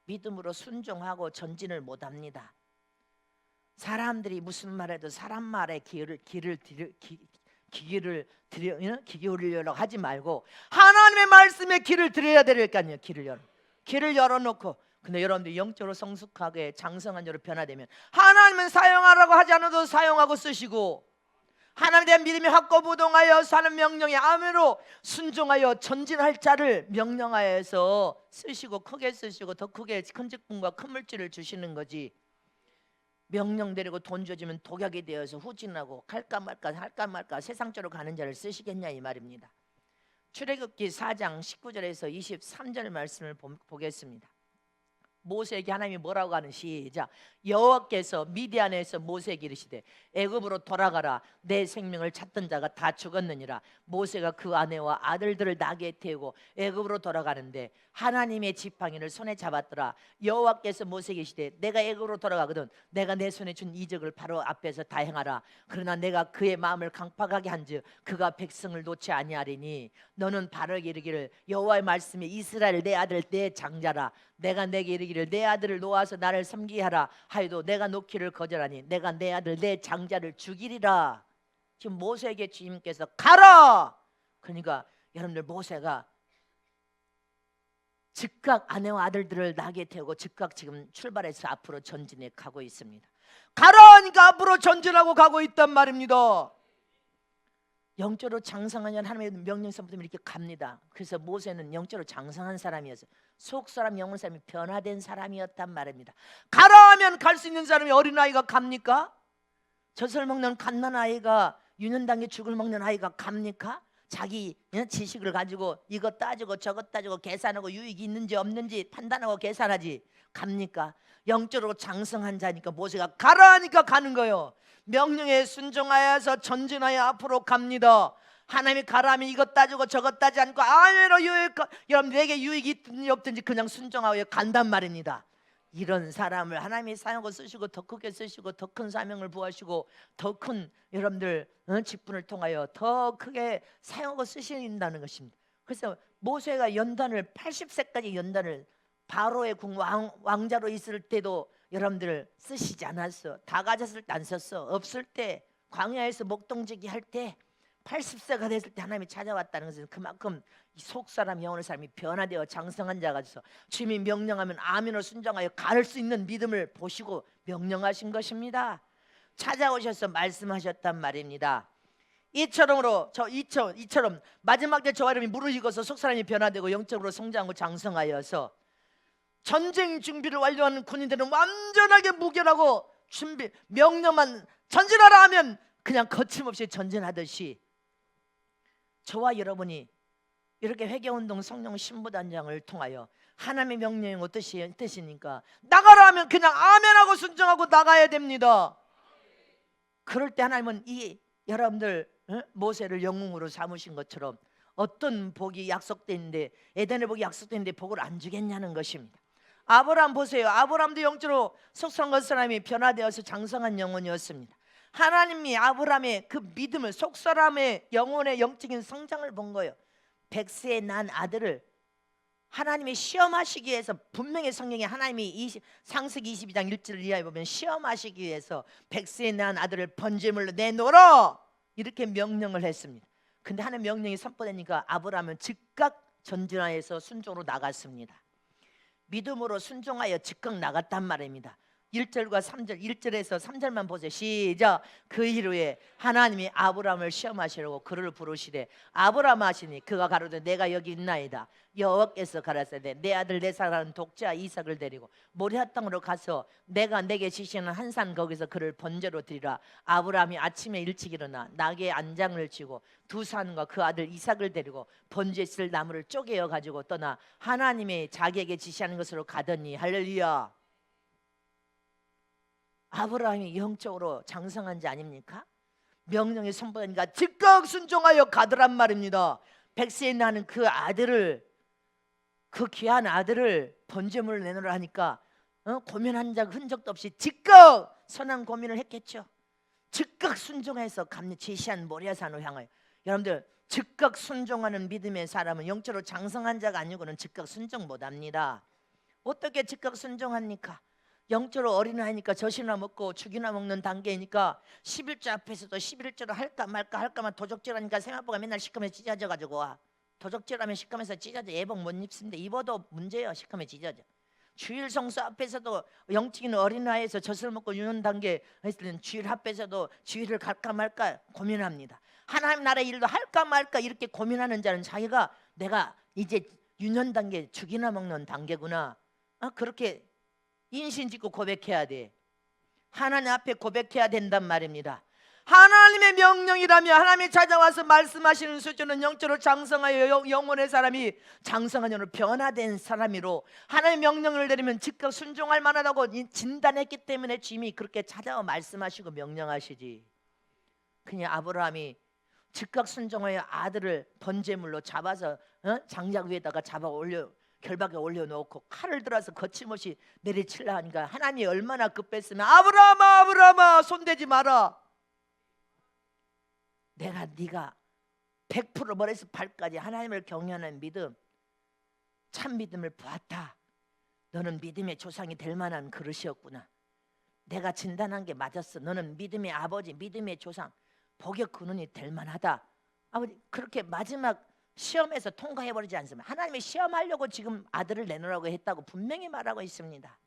믿음으로 순종하고 전진을 못합니다. 사람들이 무슨 말해도 사람 말에 귀를 기울이려고 하지 말고 하나님의 말씀에 귀를 들여야 되니까요. 귀를 열어놓고. 근데 여러분들 영적으로 성숙하게 장성한 자로 변화되면 하나님은 사용하라고 하지 않아도 사용하고 쓰시고 하나님에 대한 믿음이 확고부동하여 사는 명령에 아멘으로 순종하여 전진할 자를 명령하여서 쓰시고 크게 쓰시고 더 크게 큰 직분과 큰 물질을 주시는 거지. 명령 내리고 돈 줘주면 독약이 되어서 후진하고 할까 말까 세상적으로 가는 자를 쓰시겠냐 이 말입니다. 출애굽기 4장 19절에서 23절 말씀을 보겠습니다. 모세에게 하나님이 뭐라고 하는 시작. 여호와께서 미디안에서 모세에게 이르시되 애굽으로 돌아가라 내 생명을 찾던 자가 다 죽었느니라. 모세가 그 아내와 아들들을 나귀에 태우고 애굽으로 돌아가는데 하나님의 지팡이를 손에 잡았더라. 여호와께서 모세에게 이르시되 내가 애굽으로 돌아가거든 내가 내 손에 준 이적을 바로 앞에서 다 행하라. 그러나 내가 그의 마음을 강팍하게 한즉 그가 백성을 놓지 아니하리니 너는 바로에게 이르기를 여호와의 말씀에 이스라엘 내 아들 내 장자라. 내가 내게 이르기를 내 아들을 놓아서 나를 섬기게 하라 하여도 내가 놓기를 거절하니 내가 내 아들 내 장자를 죽이리라. 지금 모세에게 주님께서 가라. 그러니까 여러분들 모세가 즉각 아내와 아들들을 나귀에 태우고 즉각 지금 출발해서 앞으로 전진해 가고 있습니다. 가라 하니까 앞으로 전진하고 가고 있단 말입니다. 영적으로 장성한 하나님의 명령선부터 이렇게 갑니다. 그래서 모세는 영적으로 장성한 사람이었어요. 속사람 영혼 사람이 변화된 사람이었단 말입니다. 가라 하면 갈 수 있는 사람이 어린아이가 갑니까? 젖을 먹는 갓난아이가 유년단계 죽을 먹는 아이가 갑니까? 자기 지식을 가지고 이것 따지고 저것 따지고 계산하고 유익이 있는지 없는지 판단하고 계산하지 갑니까? 영적으로 장성한 자니까 모세가 가라 하니까 가는 거예요. 명령에 순종하여서 전진하여 앞으로 갑니다. 하나님이 가라 하면 이것 따지고 저것 따지 않고 아멘으로 여러분 내게 유익이 있든지 없든지 그냥 순종하여 간단 말입니다. 이런 사람을 하나님이 사용하고 쓰시고 더 크게 쓰시고 더 큰 사명을 부하시고 더 큰 여러분들 직분을 통하여 더 크게 사용하고 쓰신다는 것입니다. 그래서 모세가 80세까지 연단을 바로의 왕자로 있을 때도 여러분들 쓰시지 않았어. 다 가졌을 때 안 썼어. 없을 때 광야에서 목동지기 할 때 80세가 됐을 때 하나님이 찾아왔다는 것은 그만큼 속 사람 영혼의 사람이 변화되어 장성한 자가 돼서 주님이 명령하면 아멘으로 순종하여 갈 수 있는 믿음을 보시고 명령하신 것입니다. 찾아오셔서 말씀하셨단 말입니다. 이처럼 마지막 때 저와 여러분이 무릎 익어서 속 사람이 변화되고 영적으로 성장하고 장성하여서 전쟁 준비를 완료하는 군인들은 완전하게 무결하고 준비 명령만 전진하라 하면 그냥 거침없이 전진하듯이 저와 여러분이 이렇게 회개운동 성령 신부단장을 통하여 하나님의 명령이 어떤 뜻이니까 나가라 하면 그냥 아멘하고 순종하고 나가야 됩니다. 그럴 때 하나님은 이 여러분들 모세를 영웅으로 삼으신 것처럼 어떤 복이 약속되는데 에덴의 복이 약속되는데 복을 안 주겠냐는 것입니다. 아브라함 보세요. 아브라함도 영적으로 속성한 사람이 변화되어서 장성한 영혼이었습니다. 하나님이 아브라함의 그 믿음을 속사람의 영혼의 영적인 성장을 본 거예요. 100세에 난 아들을 하나님이 시험하시기 위해서 분명히 성경에 하나님이 창세기 22장 1절을 이하에 보면 시험하시기 위해서 100세에 난 아들을 번제물로 내놓으라 이렇게 명령을 했습니다. 근데 하나님 명령이 선포되니까 아브라함은 즉각 전진하여서 순종으로 나갔습니다. 믿음으로 순종하여 즉각 나갔단 말입니다. 1절과 3절 1절에서 3절만 보세요. 시작. 그 이후에 하나님이 아브라함을 시험하시려고 그를 부르시되 아브라함 하시니 그가 가로되 내가 여기 있나이다. 여호와께서 가라사대 내 아들 내 사랑하는 독자 이삭을 데리고 모리아 땅으로 가서 내가 내게 지시는 한 산 거기서 그를 번제로 드리라. 아브라함이 아침에 일찍 일어나 나귀의 안장을 쥐고 두 산과 그 아들 이삭을 데리고 번제 쓸 나무를 쪼개어 가지고 떠나 하나님이 자기에게 지시하는 것으로 가더니 할렐루야. 아브라함이 영적으로 장성한 자 아닙니까? 명령이 선포되니까 즉각 순종하여 가더란 말입니다. 100세에 나는 그 아들을 그 귀한 아들을 번제물을 내놓으라 하니까 고민한 적 흔적도 없이 즉각 선한 고민을 했겠죠. 즉각 순종해서 제시한 모리아산으로 향하여 여러분들 즉각 순종하는 믿음의 사람은 영적으로 장성한 자가 아니고는 즉각 순종 못합니다. 어떻게 즉각 순종합니까? 영적으로 어린아이니까 젖이나 먹고 죽이나 먹는 단계이니까 11조 앞에서도 11조로 할까 말까만 도적질하니까 생각보가 맨날 시커매서 찢어져가지고 와. 도적질하면 시커매서 찢어져. 예복 못 입습니다. 입어도 문제예요. 시커매 찢어져. 주일 성수 앞에서도 영적인 어린아이에서 젖을 먹고 유는 단계 했을 때는 주일 앞에서도 주일을 갈까 말까 고민합니다. 하나님 나라 일도 할까 말까 이렇게 고민하는 자는 자기가 내가 이제 유년 단계 죽이나 먹는 단계구나. 그렇게 인신 짓고 고백해야 돼. 하나님 앞에 고백해야 된단 말입니다. 하나님의 명령이라면 하나님이 찾아와서 말씀하시는 수준은 영적으로 장성하여 영혼의 사람이 장성한 영으로 변화된 사람이로 하나님의 명령을 내리면 즉각 순종할 만하다고 진단했기 때문에 주님이 그렇게 찾아와 말씀하시고 명령하시지. 그냥 아브라함이 즉각 순종하여 아들을 번제물로 잡아서 장작 위에다가 잡아 올려 결박에 올려놓고 칼을 들어서 거침없이 내리치려 하니까 하나님이 얼마나 급했으면 아브라함아 손대지 마라. 내가 네가 100% 머리에서 발까지 하나님을 경외하는 믿음 참 믿음을 보았다. 너는 믿음의 조상이 될 만한 그릇이었구나. 내가 진단한 게 맞았어. 너는 믿음의 아버지 믿음의 조상 복의 근원이 될 만하다. 아버지 그렇게 마지막 시험에서 통과해버리지 않습니다. 하나님이 시험하려고 지금 아들을 내놓으라고 했다고 분명히 말하고 있습니다.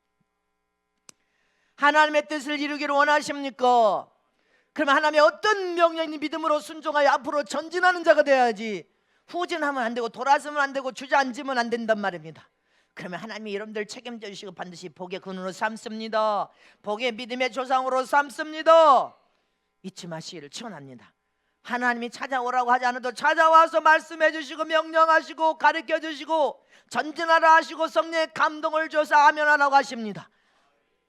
하나님의 뜻을 이루기를 원하십니까? 그러면 하나님의 어떤 명령이 믿음으로 순종하여 앞으로 전진하는 자가 돼야지. 후진하면 안 되고 돌아서면 안 되고 주저앉으면 안 된단 말입니다. 그러면 하나님이 여러분들 책임져 주시고 반드시 복의 근원으로 삼습니다. 복의 믿음의 조상으로 삼습니다. 잊지 마시기를 축원합니다. 하나님이 찾아오라고 하지 않아도 찾아와서 말씀해 주시고 명령하시고 가르쳐 주시고 전진하라 하시고 성령의 감동을 줘서 아멘하라고 하십니다.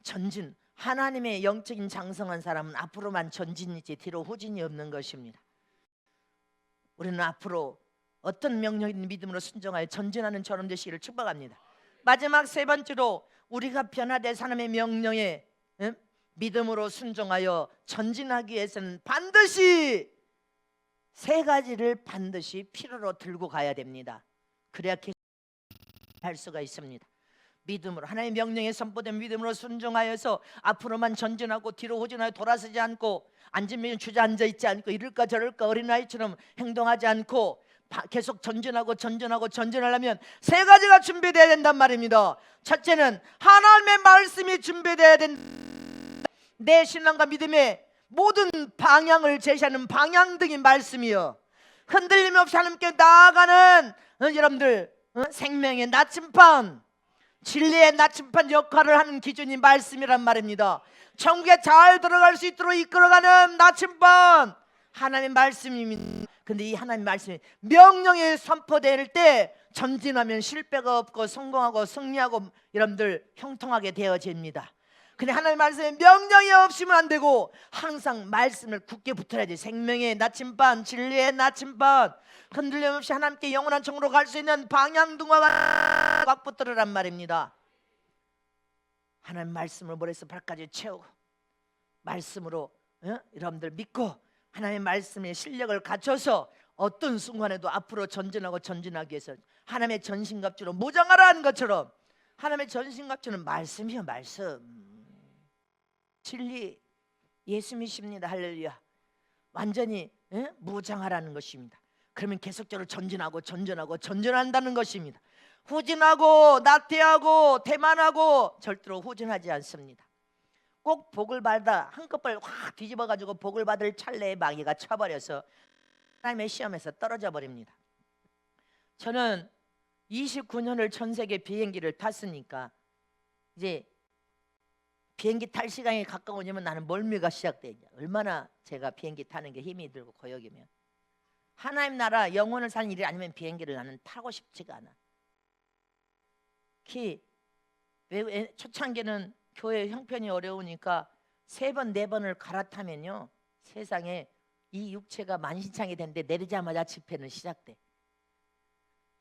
전진, 하나님의 영적인 장성한 사람은 앞으로만 전진이지 뒤로 후진이 없는 것입니다. 우리는 앞으로 어떤 명령이든 믿음으로 순종하여 전진하는 저런 되시기를 축복합니다. 마지막 세 번째로 우리가 변화된 하나님의 명령에 믿음으로 순종하여 전진하기 위해서는 반드시 세 가지를 반드시 필요로 들고 가야 됩니다. 그래야 계속 할 수가 있습니다. 믿음으로 하나님의 명령에 선포된 믿음으로 순종하여서 앞으로만 전진하고 뒤로 후진하여 돌아서지 않고 앉으면 주저앉아 있지 않고 이럴까 저럴까 어린아이처럼 행동하지 않고 계속 전진하고 전진하려면 세 가지가 준비되어야 된단 말입니다. 첫째는 하나님의 말씀이 준비되어야 된다. 내 신앙과 믿음의 모든 방향을 제시하는 방향등이 말씀이요, 흔들림 없이 하나님께 나아가는 여러분들 생명의 나침반, 진리의 나침반 역할을 하는 기준이 말씀이란 말입니다. 천국에 잘 들어갈 수 있도록 이끌어가는 나침반 하나님의 말씀입니다. 근데 이 하나님의 말씀이 명령에 선포될 때 전진하면 실패가 없고 성공하고 승리하고 여러분들 형통하게 되어집니다. 근데 하나님의 말씀에 명령이 없으면 안 되고 항상 말씀을 굳게 붙어야지. 생명의 나침반, 진리의 나침반, 흔들림 없이 하나님께 영원한 천국으로 갈 수 있는 방향등과 꽉 붙들으란 말입니다. 하나님 말씀을 머리에서 발까지 채우고 말씀으로 여러분들 믿고 하나님의 말씀의 실력을 갖춰서 어떤 순간에도 앞으로 전진하기 위해서 하나님의 전신갑주로 무장하라 하는 것처럼 하나님의 전신갑주는 말씀이요, 말씀. 진리, 예수님이십니다. 할렐루야. 완전히 무장하라는 것입니다. 그러면 계속적으로 전진한다는 것입니다. 후진하고 나태하고 태만하고 절대로 후진하지 않습니다. 꼭 복을 받아 한꺼번에 확 뒤집어가지고 복을 받을 찰나에 마귀가 쳐버려서 하나님의 시험에서 떨어져 버립니다. 저는 29년을 전 세계 비행기를 탔으니까 이제 비행기 탈 시간이 가까워지면 나는 멀미가 시작되죠. 얼마나 제가 비행기 타는 게 힘이 들고 고역이면 하나님 나라 영혼을 사는 일이 아니면 비행기를 나는 타고 싶지가 않아. 초창기는 교회 형편이 어려우니까 3번 4번을 갈아타면요 세상에 이 육체가 만신창이 되는데 내리자마자 집회는 시작돼.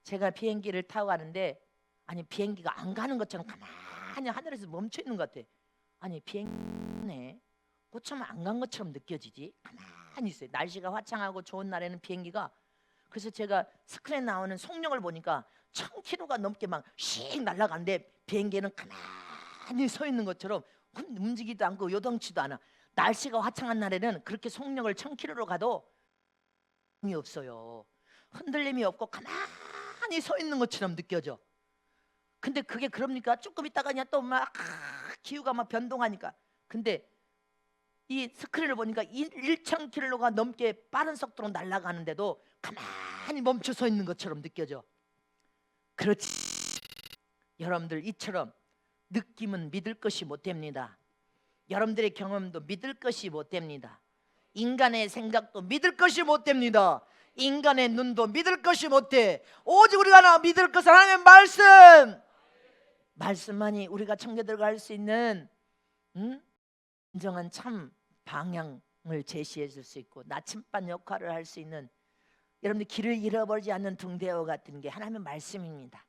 제가 비행기를 타고 가는데 아니 비행기가 안 가는 것처럼 가만히 하늘에서 멈춰 있는 것 같아. 아니 비행기네 고참 안 간 것처럼 느껴지지. 가만히 있어요. 날씨가 화창하고 좋은 날에는 비행기가, 그래서 제가 스크린에 나오는 속력을 보니까 1000km가 넘게 막 씩 날아가는데 비행기는 가만히 서 있는 것처럼 움직이지도 않고 요동치도 않아. 날씨가 화창한 날에는 그렇게 속력을 1000km로 가도 흔들림이 없어요. 흔들림이 없고 가만히 서 있는 것처럼 느껴져. 근데 그게 그럽니까? 조금 있다가 그냥 또 막 기후가 막 변동하니까. 근데 이 스크린을 보니까 1000km가 넘게 빠른 속도로 날아가는데도 가만히 멈춰 서 있는 것처럼 느껴져. 그렇지. 여러분들 이처럼 느낌은 믿을 것이 못 됩니다. 여러분들의 경험도 믿을 것이 못 됩니다. 인간의 생각도 믿을 것이 못 됩니다. 인간의 눈도 믿을 것이 못돼. 오직 우리가 하나 믿을 것은 하나님의 말씀. 말씀만이 우리가 천국에 들어갈 수 있는 진정한 참 방향을 제시해 줄 수 있고 나침반 역할을 할 수 있는, 여러분들 길을 잃어버리지 않는 등대와 같은 게 하나님의 말씀입니다.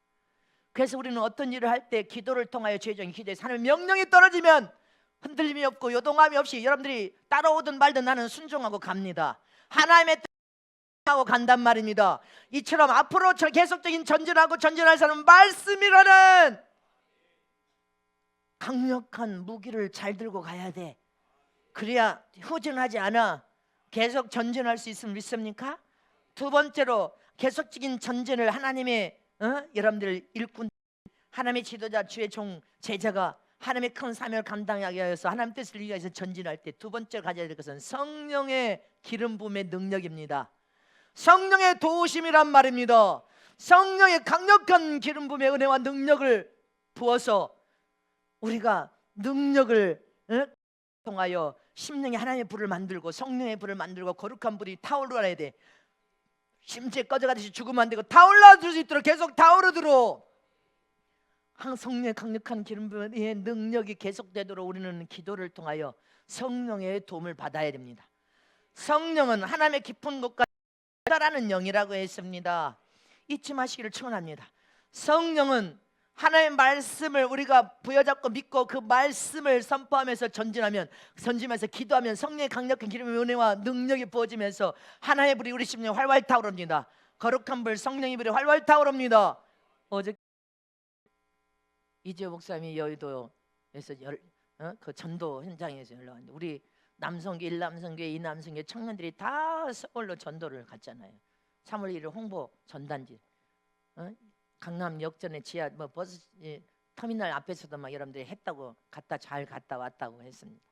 그래서 우리는 어떤 일을 할 때 기도를 통하여 최종의 기도에서 하나님의 명령이 떨어지면 흔들림이 없고 요동함이 없이 여러분들이 따라오든 말든 나는 순종하고 갑니다. 하나님의 뜻하고 간단 말입니다. 이처럼 앞으로 계속적인 전진할 사람은 말씀이라는 강력한 무기를 잘 들고 가야 돼. 그래야 후진하지 않아. 계속 전진할 수 있으면 믿습니까? 두 번째로 계속적인 전진을 하나님의 여러분들 일꾼, 하나님의 지도자, 주의 종, 제자가 하나님의 큰 사명을 감당하기 위해서 하나님 뜻을 이루기 위해서 전진할 때 두 번째로 가져야 될 것은 성령의 기름 부음의 능력입니다. 성령의 도우심이란 말입니다. 성령의 강력한 기름 부음의 은혜와 능력을 부어서 우리가 능력을 통하여 심령에 하나님의 불을 만들고 성령의 불을 만들고 거룩한 불이 타오르어야 돼. 심지어 꺼져가듯이 죽으면 안 되고 타올라줄 수 있도록 계속 타오르도록 성령의 강력한 기름 부음의 능력이 계속되도록 우리는 기도를 통하여 성령의 도움을 받아야 됩니다. 성령은 하나님의 깊은 곳까지 다라는 영이라고 했습니다. 잊지 마시기를 축원합니다. 성령은 하나님의 말씀을 우리가 부여잡고 믿고 그 말씀을 선포하면서 전진하면서 기도하면 성령의 강력한 기름의 은혜와 능력이 부어지면서 하나님의 불이 우리 심령에 활활 타오릅니다. 거룩한 불, 성령의 불이 활활 타오릅니다. 어제 이재 목사님이 여의도에서 그 전도 현장에서 연락 왔는데 우리 남성교, 1남성교, 2남성교 청년들이 다 서울로 전도를 갔잖아요. 3월 1일 홍보 전단지, 강남 역전의 지하 버스 터미널 앞에서도 막 여러분들이 했다고 잘 갔다 왔다고 했습니다.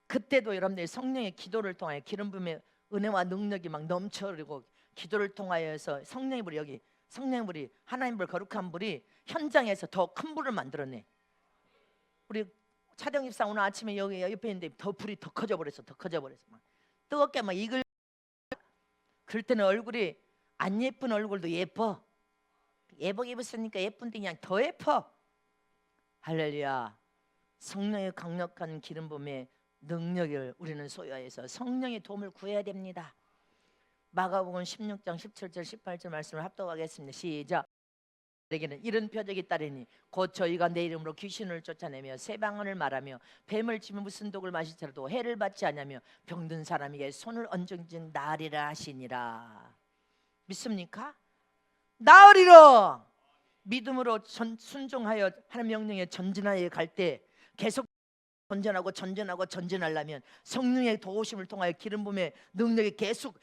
그때도 여러분들이 성령의 기도를 통하여 기름 부음의 은혜와 능력이 막 넘쳐흐르고 기도를 통하여서 성령의 불이 여기 성령의 불이 하나님 불 거룩한 불이 현장에서 더 큰 불을 만들어내. 우리 차령 집사 오늘 아침에 여기 옆에 있는데 더 불이 더 커져 버렸어. 막 뜨겁게 막 익을. 그럴 때는 얼굴이 안 예쁜 얼굴도 예뻐. 예복 입었으니까 예쁜데 그냥 더 예뻐. 할렐루야. 성령의 강력한 기름 부음의 능력을 우리는 소유하여서 성령의 도움을 구해야 됩니다. 마가복음 16장 17절 18절 말씀을 합독하겠습니다. 시작. 내게는 이런 표적이 따르니 곧 저희가 내 이름으로 귀신을 쫓아내며 새 방언을 말하며 뱀을 치며 무슨 독을 마실지라도 해를 받지 않으며 병든 사람에게 손을 얹은 나으리라 하시니라. 믿습니까? 나으리라. 믿음으로 순종하여 하나님 명령에 전진하여 갈 때 계속 전진하려면 성령의 도우심을 통하여 기름 부음의 능력이 계속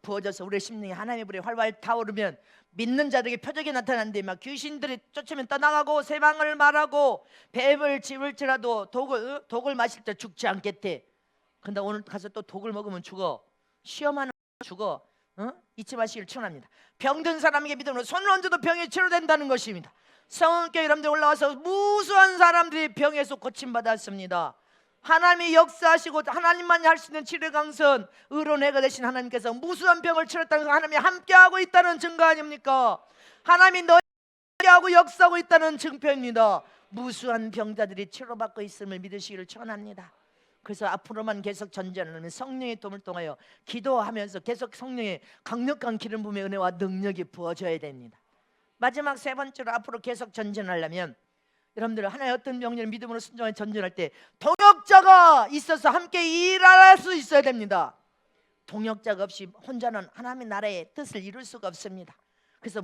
부어져서 우리의 심령이 하나님의 불이 활활 타오르면 믿는 자들에게 표적이 나타나는데 막 귀신들이 쫓으면 떠나가고 새 방언을 말하고 뱀을 집을지라도 독을 마실 때 죽지 않겠대. 근데 오늘 가서 또 독을 먹으면 죽어. 시험하는 죽어. 잊지 마시길 축원합니다. 병든 사람에게 믿음으로 손을 얹어도 병이 치료된다는 것입니다. 성령께 여러분들 올라와서 무수한 사람들이 병에서 고침받았습니다. 하나님이 역사하시고 하나님만이 할 수 있는 치료 강선 의로내가 되신 하나님께서 무수한 병을 치렀다는 것은 하나님이 함께하고 있다는 증거 아닙니까? 하나님이 너희하고 역사하고 있다는 증표입니다. 무수한 병자들이 치료받고 있음을 믿으시기를 축원합니다. 그래서 앞으로만 계속 전진하는 성령의 도움을 통하여 기도하면서 계속 성령의 강력한 기름 부음의 은혜와 능력이 부어져야 됩니다. 마지막 세 번째로 앞으로 계속 전진하려면 여러분들 하나의 어떤 명령을 믿음으로 순종해 전진할 때 동역자가 있어서 함께 일할 수 있어야 됩니다. 동역자가 없이 혼자는 하나님의 나라의 뜻을 이룰 수가 없습니다. 그래서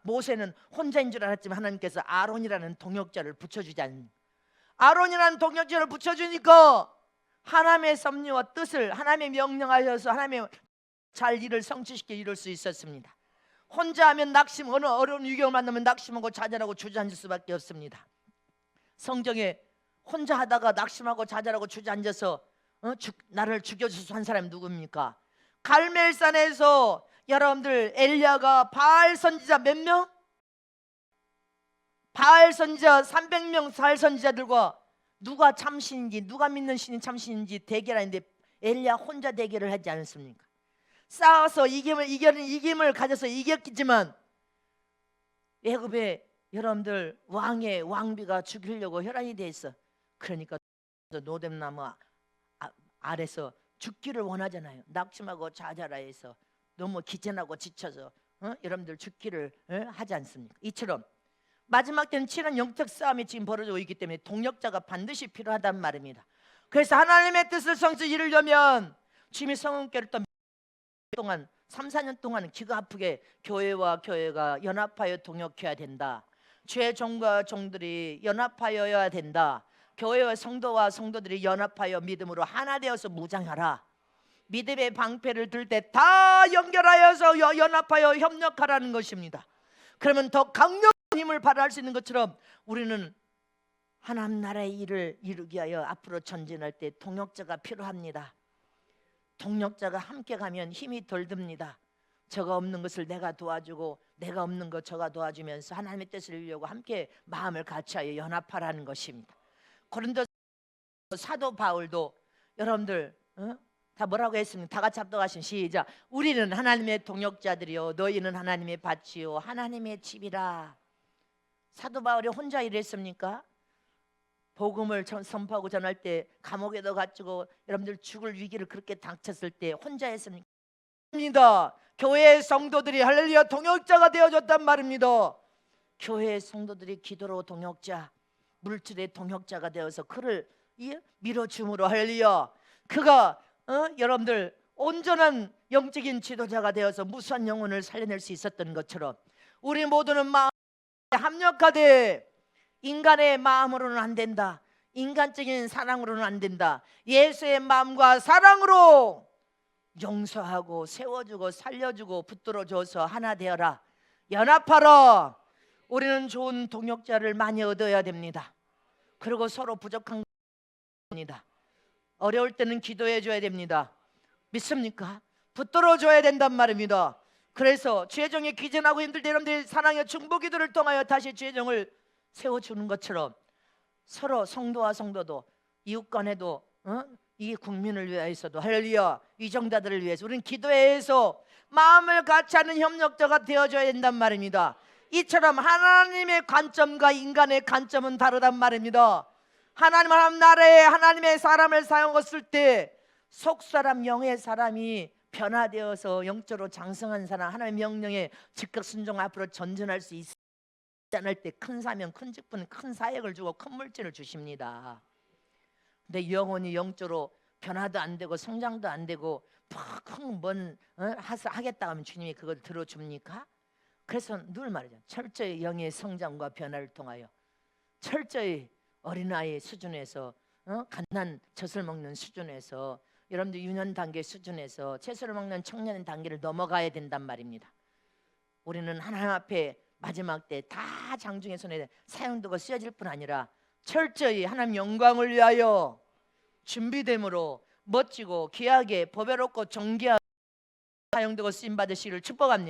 모세는 혼자인 줄 알았지만 하나님께서 아론이라는 동역자를 붙여주지 않습니다. 아론이라는 동역자를 붙여주니까 하나님의 섭리와 뜻을 하나님의 명령하셔서 하나님의 잘 일을 성취시켜 이룰 수 있었습니다. 혼자 하면 어느 어려운 위경을 만나면 낙심하고 좌절하고 주저앉을 수밖에 없습니다. 성경에 혼자 하다가 낙심하고 좌절하고 주저앉아서 나를 죽여주소 한 사람이 누굽니까? 갈멜산에서 여러분들 엘리야가 바알 선지자 몇 명? 바알 선지자 300명 바알 선지자들과 누가 참신인지 누가 믿는 신이 참신인지 대결하는데 엘리야 혼자 대결을 하지 않았습니까? 싸워서 이김을 가져서 이겼지만 애굽의 여러분들 왕의 왕비가 죽이려고 혈안이 돼 있어. 그러니까 노뎀나무 아래서 죽기를 원하잖아요. 낙심하고 좌절하여서 너무 기천하고 지쳐서 여러분들 죽기를 하지 않습니까? 이처럼 마지막 때는 치열한 영적 싸움이 지금 벌어지고 있기 때문에 동력자가 반드시 필요하단 말입니다. 그래서 하나님의 뜻을 성취 이루려면 주님의 성령께를 또 동안 3, 4년 동안 기가 아프게 교회가 연합하여 동역해야 된다. 죄 종과 종들이 연합하여야 된다. 교회와 성도와 성도들이 연합하여 믿음으로 하나 되어서 무장하라. 믿음의 방패를 들 때 다 연결하여서 연합하여 협력하라는 것입니다. 그러면 더 강력한 힘을 발휘할 수 있는 것처럼 우리는 하나님 나라의 일을 이루기 위하여 앞으로 전진할 때 동역자가 필요합니다. 동역자가 함께 가면 힘이 덜 듭니다. 저가 없는 것을 내가 도와주고 내가 없는 것 저가 도와주면서 하나님의 뜻을 이루려고 함께 마음을 같이하여 연합하라는 것입니다. 고린도 사도 바울도 여러분들 다 뭐라고 했습니까? 다 같이 합독하신 시작. 우리는 하나님의 동역자들이요 너희는 하나님의 밭이요 하나님의 집이라. 사도 바울이 혼자 일했습니까? 복음을 선포하고 전할 때 감옥에도 갇히고 여러분들 죽을 위기를 그렇게 닥쳤을 때 혼자 했습니까? 교회 성도들이 할렐루야 동역자가 되어줬단 말입니다. 교회 성도들이 기도로 동역자, 물질의 동역자가 되어서 그를 밀어줌으로 할렐루야 그가 여러분들 온전한 영적인 지도자가 되어서 무수한 영혼을 살려낼 수 있었던 것처럼 우리 모두는 합력하되 인간의 마음으로는 안 된다. 인간적인 사랑으로는 안 된다. 예수의 마음과 사랑으로 용서하고 세워주고 살려주고 붙들어줘서 하나 되어라. 연합하라. 우리는 좋은 동역자를 많이 얻어야 됩니다. 그리고 서로 부족한 겁니다. 어려울 때는 기도해 줘야 됩니다. 믿습니까? 붙들어줘야 된단 말입니다. 그래서 죄정에 기전하고 힘들 때 여러분들이 사랑의 중보기도를 통하여 다시 죄정을 세워주는 것처럼 서로 성도와 성도도 이웃 간에도 이 국민을 위해서도 할렐루야 위정자들을 위해서 우리는 기도해서 마음을 같이 하는 협력자가 되어줘야 된단 말입니다. 이처럼 하나님의 관점과 인간의 관점은 다르단 말입니다. 하나님 나라에 하나님의 사람을 사용했을 때 속사람 영의 사람이 변화되어서 영적으로 장성한 사람 하나님의 명령에 즉각 순종 앞으로 전진할 수 있지 않을 때 큰 사명, 큰 직분, 큰 사역을 주고 큰 물질을 주십니다. 근데 영혼이 영적으로 변화도 안 되고 성장도 안 되고 큰뭔 하겠다 하면 주님이 그걸 들어줍니까? 그래서 늘 말이죠. 철저히 영의 성장과 변화를 통하여 철저히 어린아이 수준에서 갓난 젖을 먹는 수준에서 여러분들 유년 단계 수준에서 채소를 먹는 청년 단계를 넘어가야 된단 말입니다. 우리는 하나님 앞에 마지막 때 다 장중의 손에 사용되고 쓰여질 뿐 아니라 철저히 하나님 영광을 위하여 준비됨으로 멋지고 귀하게 보배롭고 존귀하게 사용되고 쓰임 받으시기를 축복합니다.